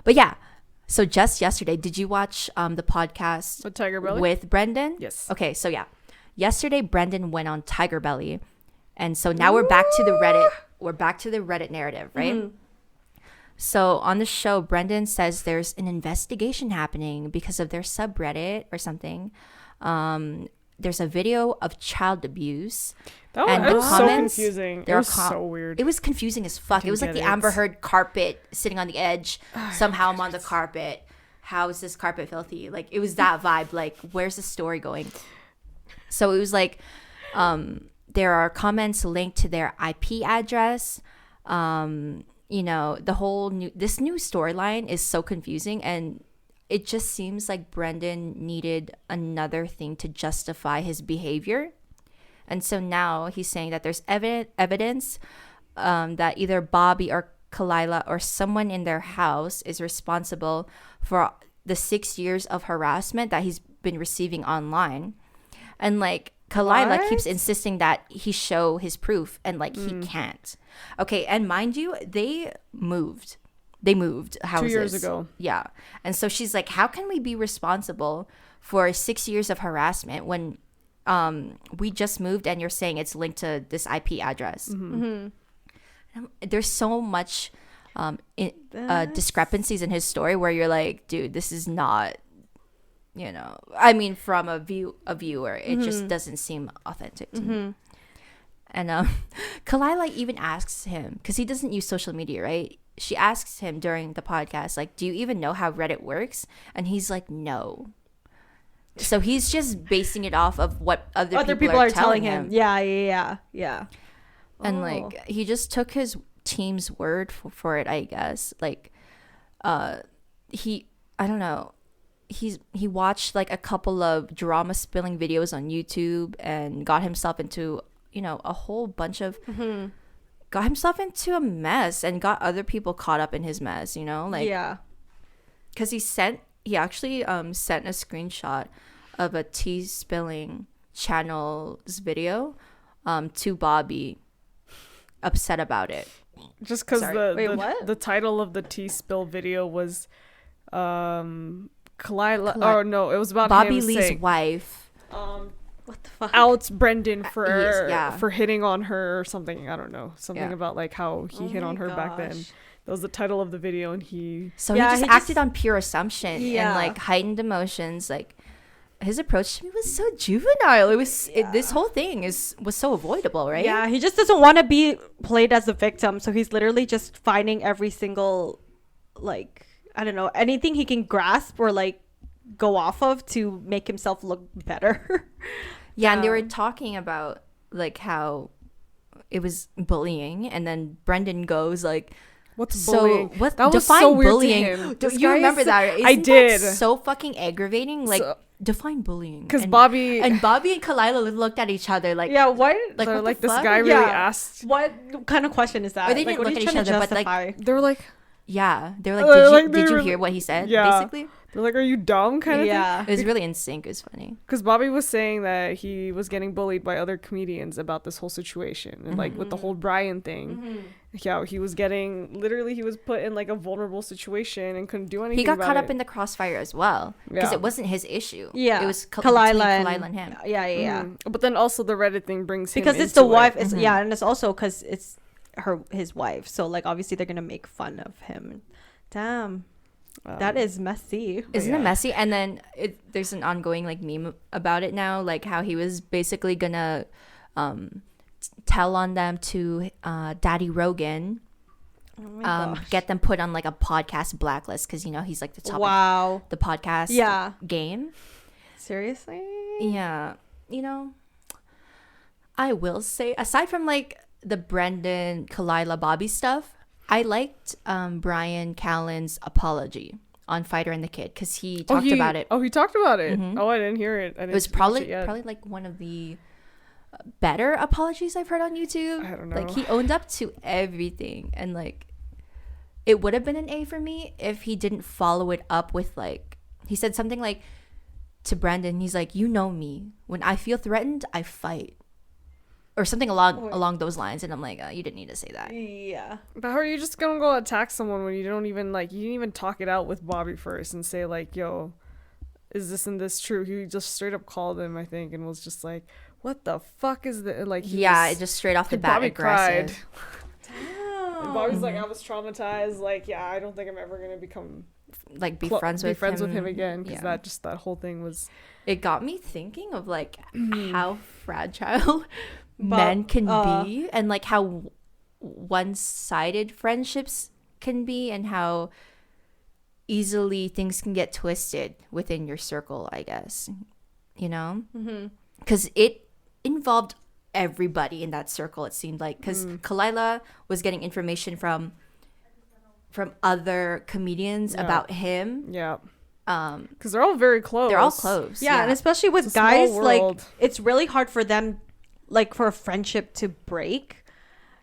But yeah, so just yesterday, did you watch the podcast With Tiger Belly? with Brendan? Yes. Okay, so yeah, yesterday Brendan went on Tiger Belly, and so now we're back to the Reddit. We're back to the Reddit narrative, right? Mm-hmm. So on the show, Brendan says there's an investigation happening because of their subreddit or something. There's a video of child abuse. That and was the so comments, confusing. there It are was so weird. It was confusing as fuck. It was like get the it. Amber Heard carpet sitting on the edge. Somehow I'm on the carpet. How is this carpet filthy? Like, it was that vibe. Like, where's the story going? So it was like, there are comments linked to their IP address. The whole this new storyline is so confusing, and it just seems like Brendan needed another thing to justify his behavior. And so now he's saying that there's evidence that either Bobby or Kalila or someone in their house is responsible for the 6 years of harassment that he's been receiving online. And like Kalila What? keeps insisting that he show his proof, and like he can't. Okay, and mind you, they moved. How 2 was years this? ago. Yeah. And so she's like, how can we be responsible for 6 years of harassment when we just moved and you're saying it's linked to this IP address? There's so much discrepancies in his story where you're like, dude, this is not, I mean, from a viewer, it just doesn't seem authentic to me. And Kalila even asks him, because he doesn't use social media, right? She asks him during the podcast, like, do you even know how Reddit works? And he's like, no. So he's just basing it off of what other people are telling him. Yeah. And like, he just took his team's word for it, I guess. Like, I don't know. He watched like a couple of drama spilling videos on YouTube and got himself into, a whole bunch of, got himself into a mess and got other people caught up in his mess, like, yeah. because he actually sent a screenshot of a tea spilling channel's video to Bobby, upset about it. Just because what? the title of the tea spill video was Kalila. Oh no, it was about Bobby him Lee's saying, what What the fuck? outs Brendan for Yeah. for hitting on her or something. I don't know, something Yeah. about like how he hit my on her back then. gosh. That was the title of the video, and he So Yeah, he just he acted just- on pure assumption and Yeah. like heightened emotions. Like, his approach to me was so juvenile. It was this whole thing was so avoidable, right? Yeah, he just doesn't want to be played as a victim, so he's literally just finding every single, like, I don't know, anything he can grasp or like go off of to make himself look better. Yeah, and they were talking about like how it was bullying, and then Brendan goes like, what's so bullying? what That was define so weird to bullying? him. Do This you guy remember is- that? I Isn't did. that so fucking aggravating? Like, So- define bullying. Because And- Bobby and Bobby and Kalila looked at each other like, Yeah, what? like, they're what like the this fuck? guy really Yeah. asked. What kind of question is that? Or they Like, didn't what look are at you each trying to other, but, like, justify? They were like, Yeah, they were like, Like, did they you were- hear what he said? Yeah. Basically, they're like, are you dumb? Kind of thing. Yeah. it was really in sync. It was funny. Because Bobby was saying that he was getting bullied by other comedians about this whole situation, and like with the whole Brian thing, yeah, he was put in like a vulnerable situation and couldn't do anything. He got about caught it. up in the crossfire as well because Yeah. it wasn't his issue. Yeah, it was Kalila between Kalila and him. Yeah. But then also the Reddit thing brings Because him it's the into it. wife. It's yeah, and it's also because it's his wife. So like obviously they're gonna make fun of him. Damn, that is messy. Isn't it Yeah. messy? And then there's an ongoing like meme about it now, like how he was basically gonna tell on them to Daddy Rogan, Oh my gosh. get them put on like a podcast blacklist because he's like the top of Wow. the podcast Yeah. game. Seriously? Yeah, I will say, aside from like the Brendan, Kalila, Bobby stuff, I liked Brian Callen's apology on Fighter and the Kid because he talked about it. Oh, he talked about it. Mhm. Oh, I didn't hear it. I didn't It was watch probably it yet. like one of the better apologies I've heard on YouTube. I don't know. Like, he owned up to everything, and like it would have been an A for me if he didn't follow it up with like, he said something like to Brendan, he's like, you know me, when I feel threatened I fight. or something along those lines, and I'm like, you didn't need to say that. Yeah. But how are you just gonna go attack someone when you don't even like, you didn't even talk it out with Bobby first and say like, yo, is this and this true? He just straight up called him, I think, and was just like, what the fuck is that? Like, It just straight off the bat Bobby aggressive. cried. And Bobby's like, I was traumatized. Like, yeah, I don't think I'm ever gonna become Like be friends with him again, because that whole thing was. It got me thinking of like how fragile men can be, and like how one-sided friendships can be, and how easily things can get twisted within your circle, I guess, you know, because it involved everybody in that circle, it seemed like, because Kalila was getting information from other comedians about him, because they're all very close. They're all close, and especially with guys, like world. it's really hard for them, like for a friendship to break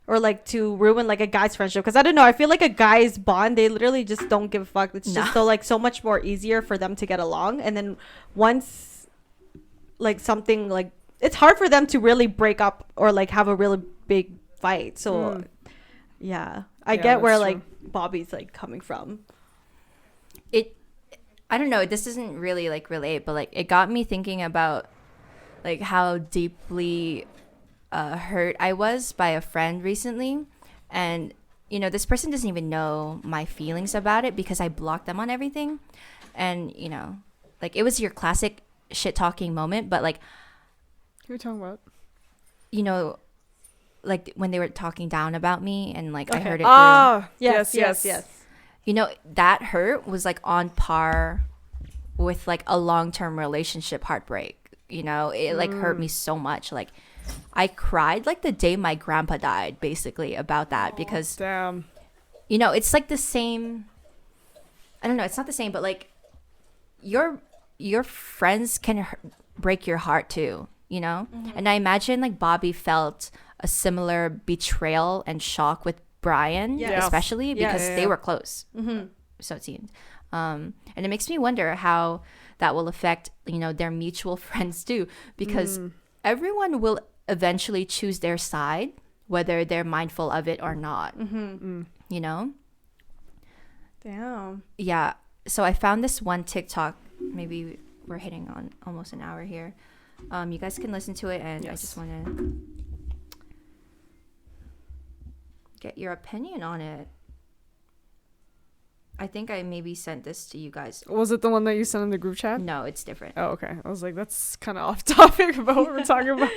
or like to ruin like a guy's friendship, because I don't know, I feel like a guy's bond, they literally just don't give a fuck. It's just so much more easier for them to get along, and then once like something like, it's hard for them to really break up or like have a really big fight. So I get where like Bobby's like coming from. I don't know, this doesn't really like relate, but like it got me thinking about like how deeply hurt I was by a friend recently, and you know, this person doesn't even know my feelings about it because I blocked them on everything, and you know, like it was your classic shit talking moment, but like, who are you talking about? You know, like when they were talking down about me, and like I heard it Yes. You know, that hurt was like on par with like a long-term relationship heartbreak. You know, it like hurt me so much. Like I cried like the day my grandpa died, basically, about that, because damn, you know, it's like the same. I don't know, it's not the same, but like your friends can break your heart too, you know. And I imagine like Bobby felt a similar betrayal and shock with Brian, especially because they were close. So it seemed. And it makes me wonder how that will affect, you know, their mutual friends too, because everyone will eventually choose their side, whether they're mindful of it or not. You know? Damn. Yeah. So I found this one TikTok. Maybe we're hitting on almost an hour here. You guys can listen to it, and I just want to get your opinion on it. I think I maybe sent this to you guys. Was it the one that you sent in the group chat? No, it's different. Oh, okay. I was like, that's kind of off topic about what we're talking about.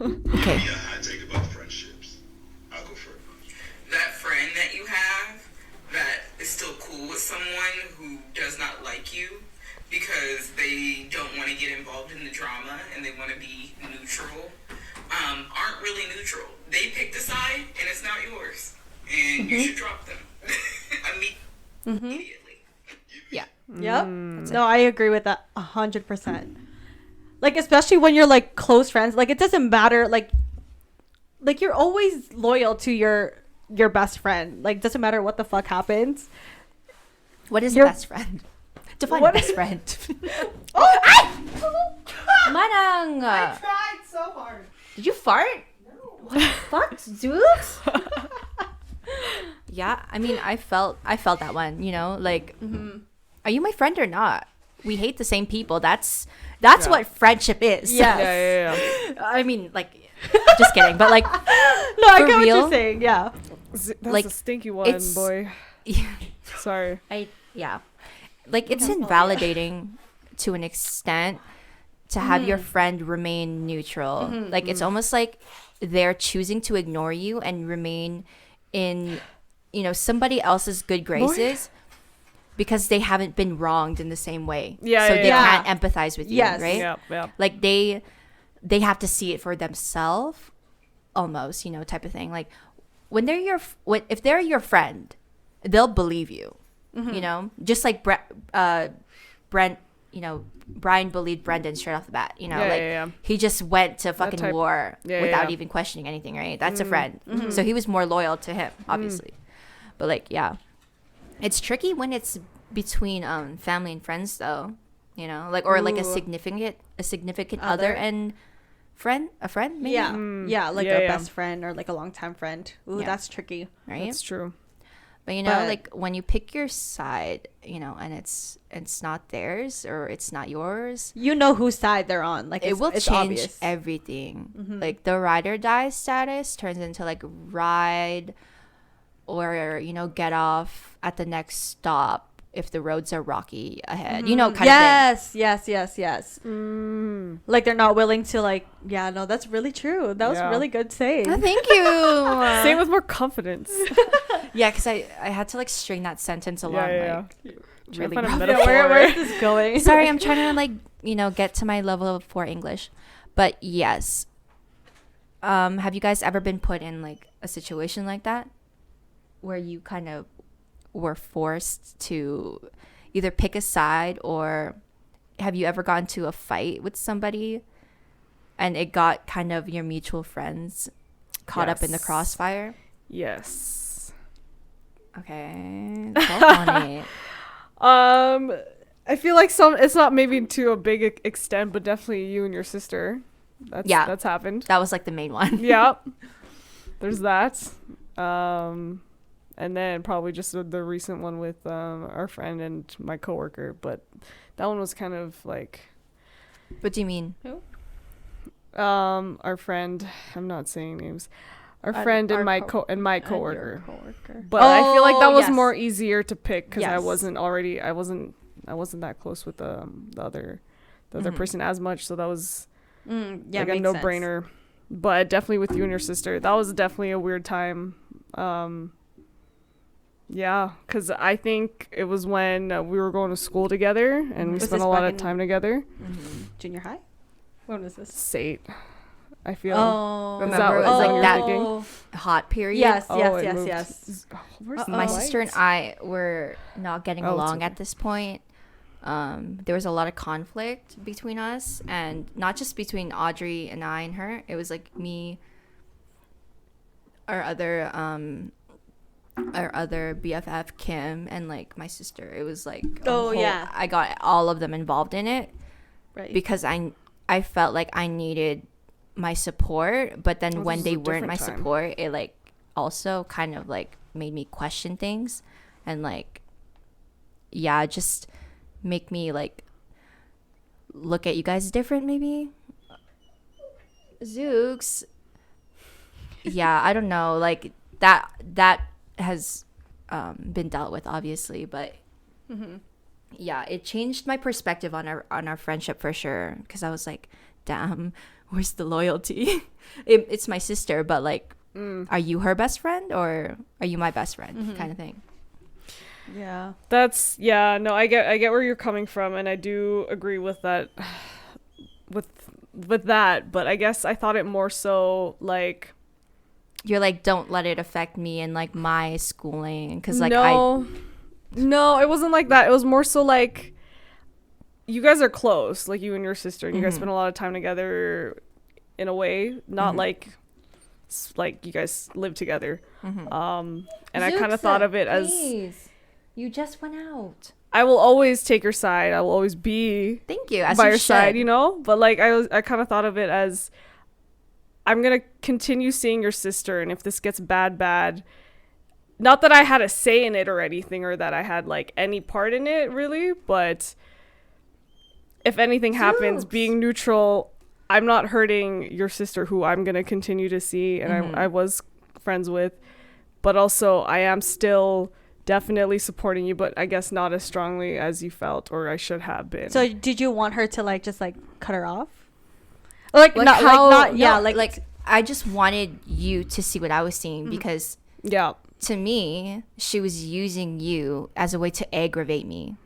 Okay. Yeah, I take about friendships. I'll go first. That friend that you have that is still cool with someone who does not like you because they don't want to get involved in the drama and they want to be neutral, aren't really neutral. They picked a side and it's not yours, and you should drop them. Immediately. Yeah. Yep. No, I agree with that 100%. Like, especially when you're like close friends, like it doesn't matter. Like you're always loyal to your best friend. Like, doesn't matter what the fuck happens. What is a best friend? Define best friend. Manang! I tried so hard. Did you fart? No. What the fuck, dude? Yeah, I mean, I felt that one, you know, like, are you my friend or not? We hate the same people. That's what friendship is. Yes. Yeah. I mean, like, just kidding, but like, no, I get what you're saying. Yeah. That's like, a stinky one, boy. Sorry. Like, it's invalidating to an extent to have your friend remain neutral. Like, it's almost like they're choosing to ignore you and remain in, you know, somebody else's good graces because they haven't been wronged in the same way. So they can't empathize with you, right? Yeah. Like, they have to see it for themselves, almost, you know, type of thing. Like, when they're if they're your friend, they'll believe you, you know, just like Brent, you know, Brian believed Brendan straight off the bat, you know, he just went to fucking war without even questioning anything, right? That's a friend. So he was more loyal to him, obviously. But like, yeah, it's tricky when it's between family and friends, though, you know, like, or like a significant other and a friend maybe. Yeah, like yeah, a yeah. best friend or like a longtime friend. Ooh, Yeah. that's tricky. Right. That's true. But you know, But- like when you pick your side, you know, and it's not theirs or it's not yours, You know whose side they're on. Like it will it's change obvious. everything. Like the ride or die status turns into like ride or, you know, get off at the next stop if the roads are rocky ahead. You know, kind of thing. Yes. Like they're not willing to like. Yeah, no, that's really true. That was Yeah. really good saying. Oh, thank you. Say it with more confidence. Yeah, because I had to like string that sentence along. yeah. Like, Trying really to find a rough. metaphor. Where is this going? Sorry, I'm trying to like, you know, get to my level of 4 English. But yes. Have you guys ever been put in like a situation like that where you kind of were forced to either pick a side, or have you ever gotten to a fight with somebody and it got kind of your mutual friends caught up in the Yes. crossfire? Yes. Okay. Tell on it. I feel like it's not maybe to a big extent, but definitely you and your sister. That's happened. That was like the main one. Yeah. There's that. And then probably just the recent one with our friend and my coworker, but that one was kind of like What do you mean? our friend, I'm not saying names. Our friend and my coworker. But I feel like that was more easier to pick because I Yes. wasn't that close with the other person as much, so that was Yeah, like a makes sense. no-brainer. But definitely with you and your sister, that was definitely a weird time. Yeah, because I think it was when we were going to school together and we Was spent this a lot back of in- time together. Junior high. When was this? Sate, I feel. Oh, Remember, what- it was is that like what that you're thinking? hot period. Yes, Oh, yes, it yes, moved. yes. Where's the My light? sister and I were not getting Oh, it's along okay. at this point. There was a lot of conflict between us, and not just between Audrey and I and her. It was like me, our other BFF Kim, and like my sister. It was like Yeah. I got all of them involved in it Right. because I felt like I needed my support, but then This when was they a weren't my different time. support, it like also kind of like made me question things, and like just make me like look at you guys different maybe. Zooks. Yeah, I don't know, like that has been dealt with obviously, but yeah, it changed my perspective on our friendship for sure, because I was like, damn, where's the loyalty? It's my sister, but like, are you her best friend or are you my best friend, kind of thing. Yeah. No, I get where you're coming from, and I do agree with that with that, but I guess I thought it more so like You're like, don't let it affect me and like my schooling, because like no, it wasn't like that. It was more so like you guys are close, like you and your sister, and you guys spend a lot of time together in a way, not like you guys live together. And I kind of thought of it as, you just went out. I will always take your side. I will always be Thank you. As by you your side, should. you know? But like I kind of thought of it as, I'm going to continue seeing your sister, and if this gets bad, not that I had a say in it or anything, or that I had like any part in it really, but if anything happens, being neutral, I'm not hurting your sister, who I'm going to continue to see and I was friends with, but also I am still definitely supporting you, but I guess not as strongly as you felt or I should have been. So did you want her to like just like cut her off? Like Like not how- like not yeah no, like I just wanted you to see what I was seeing, because yeah. to me, she was using you as a way to aggravate me.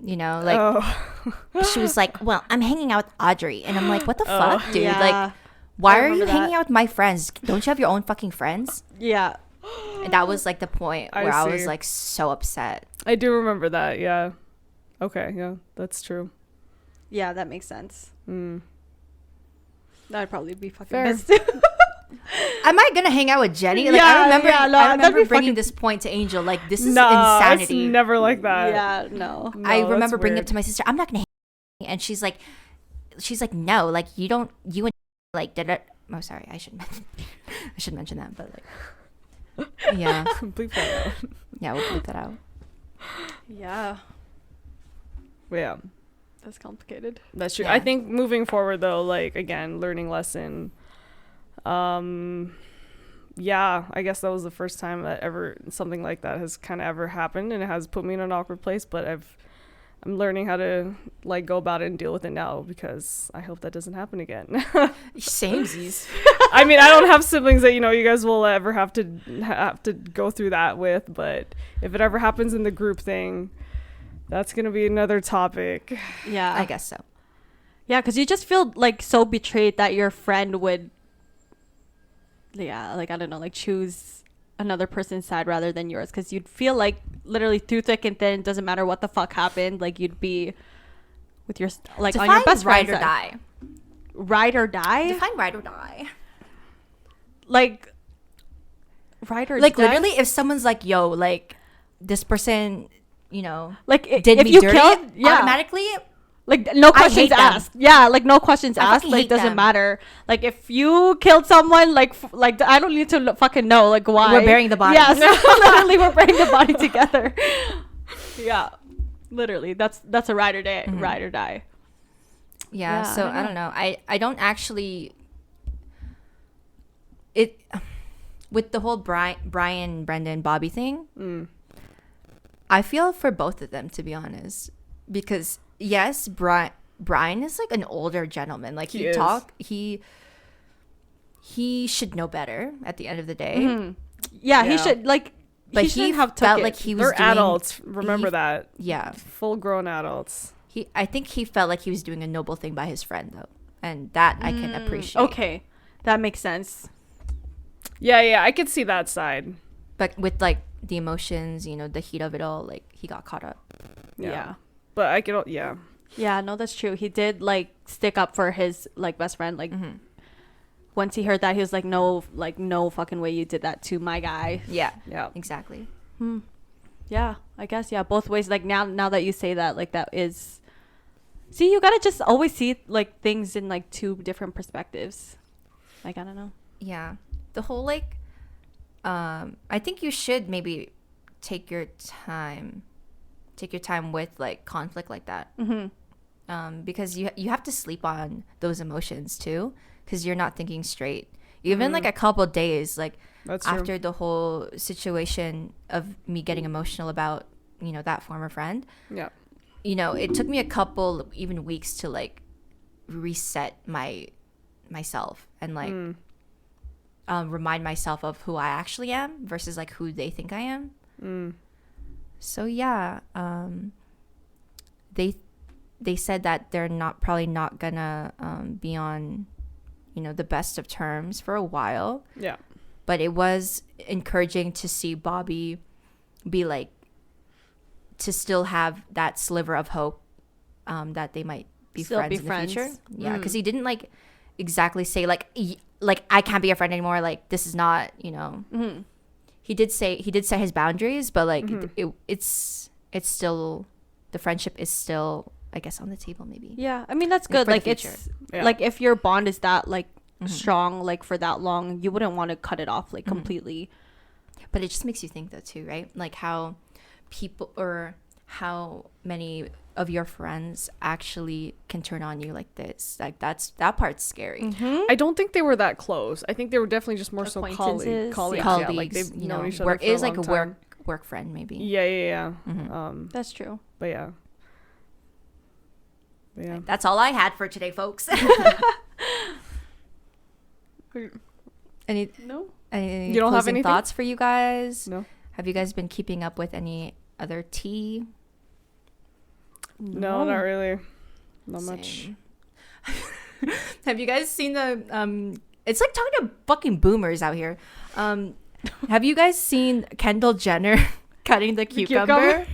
You know, like she was like, "Well, I'm hanging out with Audrey," and I'm like, "What the fuck, dude? Yeah. Like, why I are you remember hanging that. out with my friends? Don't you have your own fucking friends?" yeah. And that was like the point I where I see. was like so upset. I do remember that. Yeah. Okay. Yeah, that's true. Yeah, that makes sense. That'd probably be fucking Fair. pissed. Am I gonna hang out with Jenny? Like, Yeah, I remember, yeah, no, I that'd remember be bringing fucking- this point to Angel. Like, this is Nah, insanity. it's never like that. Yeah, no. No, I that's remember bringing it weird. to my sister. I'm not gonna hang, and she's like, no, like you don't, you and like did it. Oh, sorry, I should mention that, but like, yeah, Bleep that out. yeah, we'll bleep that out. Yeah, But yeah, that's complicated. that's true. Yeah. I think moving forward though, like again, learning lesson. Yeah, I guess that was the first time that ever something like that has kind of ever happened, and it has put me in an awkward place. But I'm learning how to like go about it and deal with it now, because I hope that doesn't happen again. Samesies. I mean, I don't have siblings that you guys will ever have to go through that with, but if it ever happens in the group thing, that's gonna be another topic. Yeah, I guess so. Yeah, because you just feel like so betrayed that your friend would, like I don't know, like choose another person's side rather than yours, because you'd feel like literally through thick and thin, doesn't matter what the fuck happened, like you'd be with your like on your best ride friend's or side. die. Ride or die? Define ride or die. Like ride or Like die? literally, if someone's like, "Yo, like this person, like did if me you dirty," killed, yeah, automatically, like no I questions hate them. asked. Yeah, like no questions I asked. fucking Like hate doesn't them. matter. Like if you killed someone, like I don't need to fucking know like why. We're burying the body. Yes, literally we're burying the body together. Yeah, literally that's a ride or die. Mm-hmm. Ride or die. Yeah, Yeah, so I don't know. I don't actually it with the whole Brian, Brendan, Bobby thing. I feel for both of them, to be honest, because yes, Brian is like an older gentleman. Like he should know better at the end of the day. Mm-hmm. Yeah, he Yeah. should like. But he he shouldn't have felt took like it. he was They're doing, adults. Remember he- that. Yeah. Full grown adults. I think he felt like he was doing a noble thing by his friend though. And that I can appreciate. Okay, that makes sense. Yeah, I could see that side. But with like the emotions, the heat of it all, like he got caught up. Yeah. But I could, yeah. Yeah, no, that's true. He did like stick up for his like best friend. Like once he heard that, he was like, no fucking way you did that to my guy. Yeah. Yeah. Exactly. Yeah, I guess, yeah, both ways. Like now that you say that, like that is, see, you gotta just always see like things in like two different perspectives. Like I don't know. Yeah. The whole like I think you should maybe take your time with like conflict like that. Because you have to sleep on those emotions too, because you're not thinking straight. Even like a couple days, like That's true. after the whole situation of me getting emotional about that former friend, Yeah. it took me a couple even weeks to like reset myself and like remind myself of who I actually am versus like who they think I am. So yeah, they said that they're probably not gonna be on the best of terms for a while. Yeah. But it was encouraging to see Bobby be like, to still have that sliver of hope that they might be Still friends be in friends. the future. Yeah, because he didn't like exactly say like I can't be a friend anymore. Like this is not He did say his boundaries, but like it's still, the friendship is still, I guess, on the table maybe. Yeah, I mean that's Like, good. for the Like future. it's Yeah. like if your bond is that like strong, like for that long, you wouldn't want to cut it off like completely. But it just makes you think though too, right? Like how people or how many of your friends actually can turn on you like this. Like that part's scary. I don't think they were that close. I think they were definitely just more so Acquaintances, colleagues. yeah. Yeah, like they've known each other work for a is like long a time. work friend maybe. Yeah. That's true. But yeah. That's all I had for today, folks. Any No. any You don't have closing anything? thoughts for you guys? No. Have you guys been keeping up with any other tea? No, not really. Not much. Same. Have you guys seen the it's like talking to fucking boomers out here. Have you guys seen Kendall Jenner cutting the cucumber?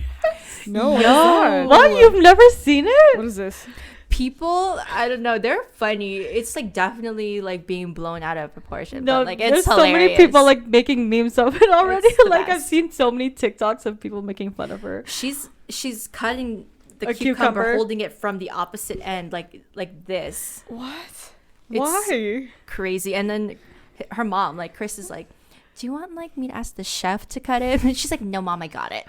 No. What is that? What? You've never seen it? What is this? People, I don't know, they're funny. It's like definitely like being blown out of proportion. No, but like there's it's so hilarious. many people like making memes of it already. It's the Like I've best. seen so many TikToks of people making fun of her. She's cutting the A cucumber, cucumber. holding it from the opposite end, like this. What? Why? crazy. And then her mom, like Chris, is like, do you want like me to ask the chef to cut it? And she's like, no, mom, I got it.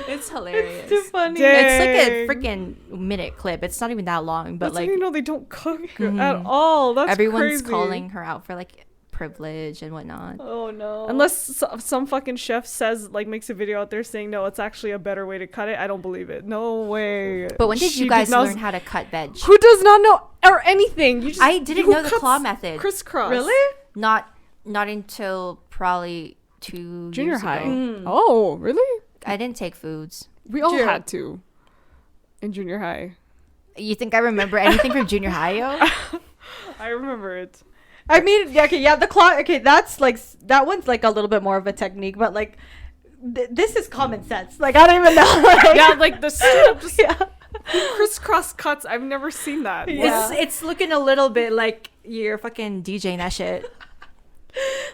It's hilarious. It's too funny. It's like a Dang. freaking minute clip. It's not even that long, but That's like how you know they don't cook at all. That's everyone's crazy. calling her out for like privilege and whatnot. Oh no. Unless some fucking chef says, like, makes a video out there saying, no, it's actually a better way to cut it. I don't believe it. No way. But when did She you guys not- learn how to cut veg? Who does not know or anything? You just, I didn't who know the cuts claw method. Crisscross. Really? Not until probably 2 Junior years high. ago. Oh, really? I didn't take foods. We all True. had to in junior high. You think I remember anything from junior high, yo? I remember it. I mean, yeah, okay, yeah, the clock. Okay, that's like that one's like a little bit more of a technique, but like this is common sense. Like I don't even know. Like, Yeah, like the straight up just yeah. crisscross cuts. I've never seen that. Yeah. It's looking a little bit like you're fucking DJing that shit.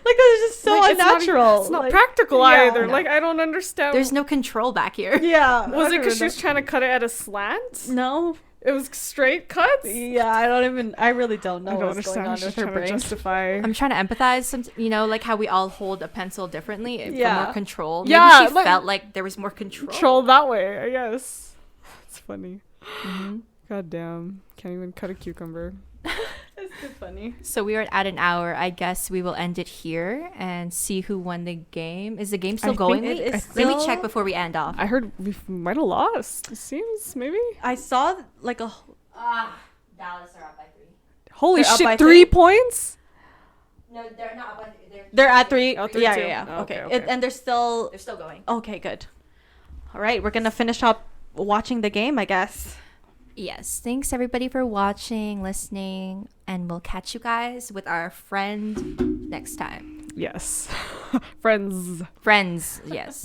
Like it's just so Like, unnatural. It's not Like, practical yeah. either. Like I don't understand. There's no control back here. Yeah. Was I it don't because she even was trying to cut it at a slant? know. No. It was straight cuts. Yeah, I don't even. I really don't know I don't what's going understand. on She's with her trying to brain. justify. I'm trying to empathize. Like how we all hold a pencil differently for Yeah. more control. Maybe Yeah, she like- felt like there was more control. Troll that way, I guess. It's funny. Mm-hmm. God damn. Can't even cut a cucumber. It's too funny. So we are at an hour. I guess we will end it here and see who won the game. Is the game still I going? think it is Let me still- check before we end off. I heard we might have lost. It seems, maybe. I saw like a. Dallas are up by 3. Holy They're up by shit, 3 3? points? No, they're not up by 3. They're at 3. Oh, 3-2. Yeah, yeah, yeah. Oh, okay. okay. And they're still. They're still going. Okay, good. All right, we're gonna finish up watching the game, I guess. Yes. Thanks everybody for watching, listening, and we'll catch you guys with our friend next time. Yes. Friends. Friends, yes.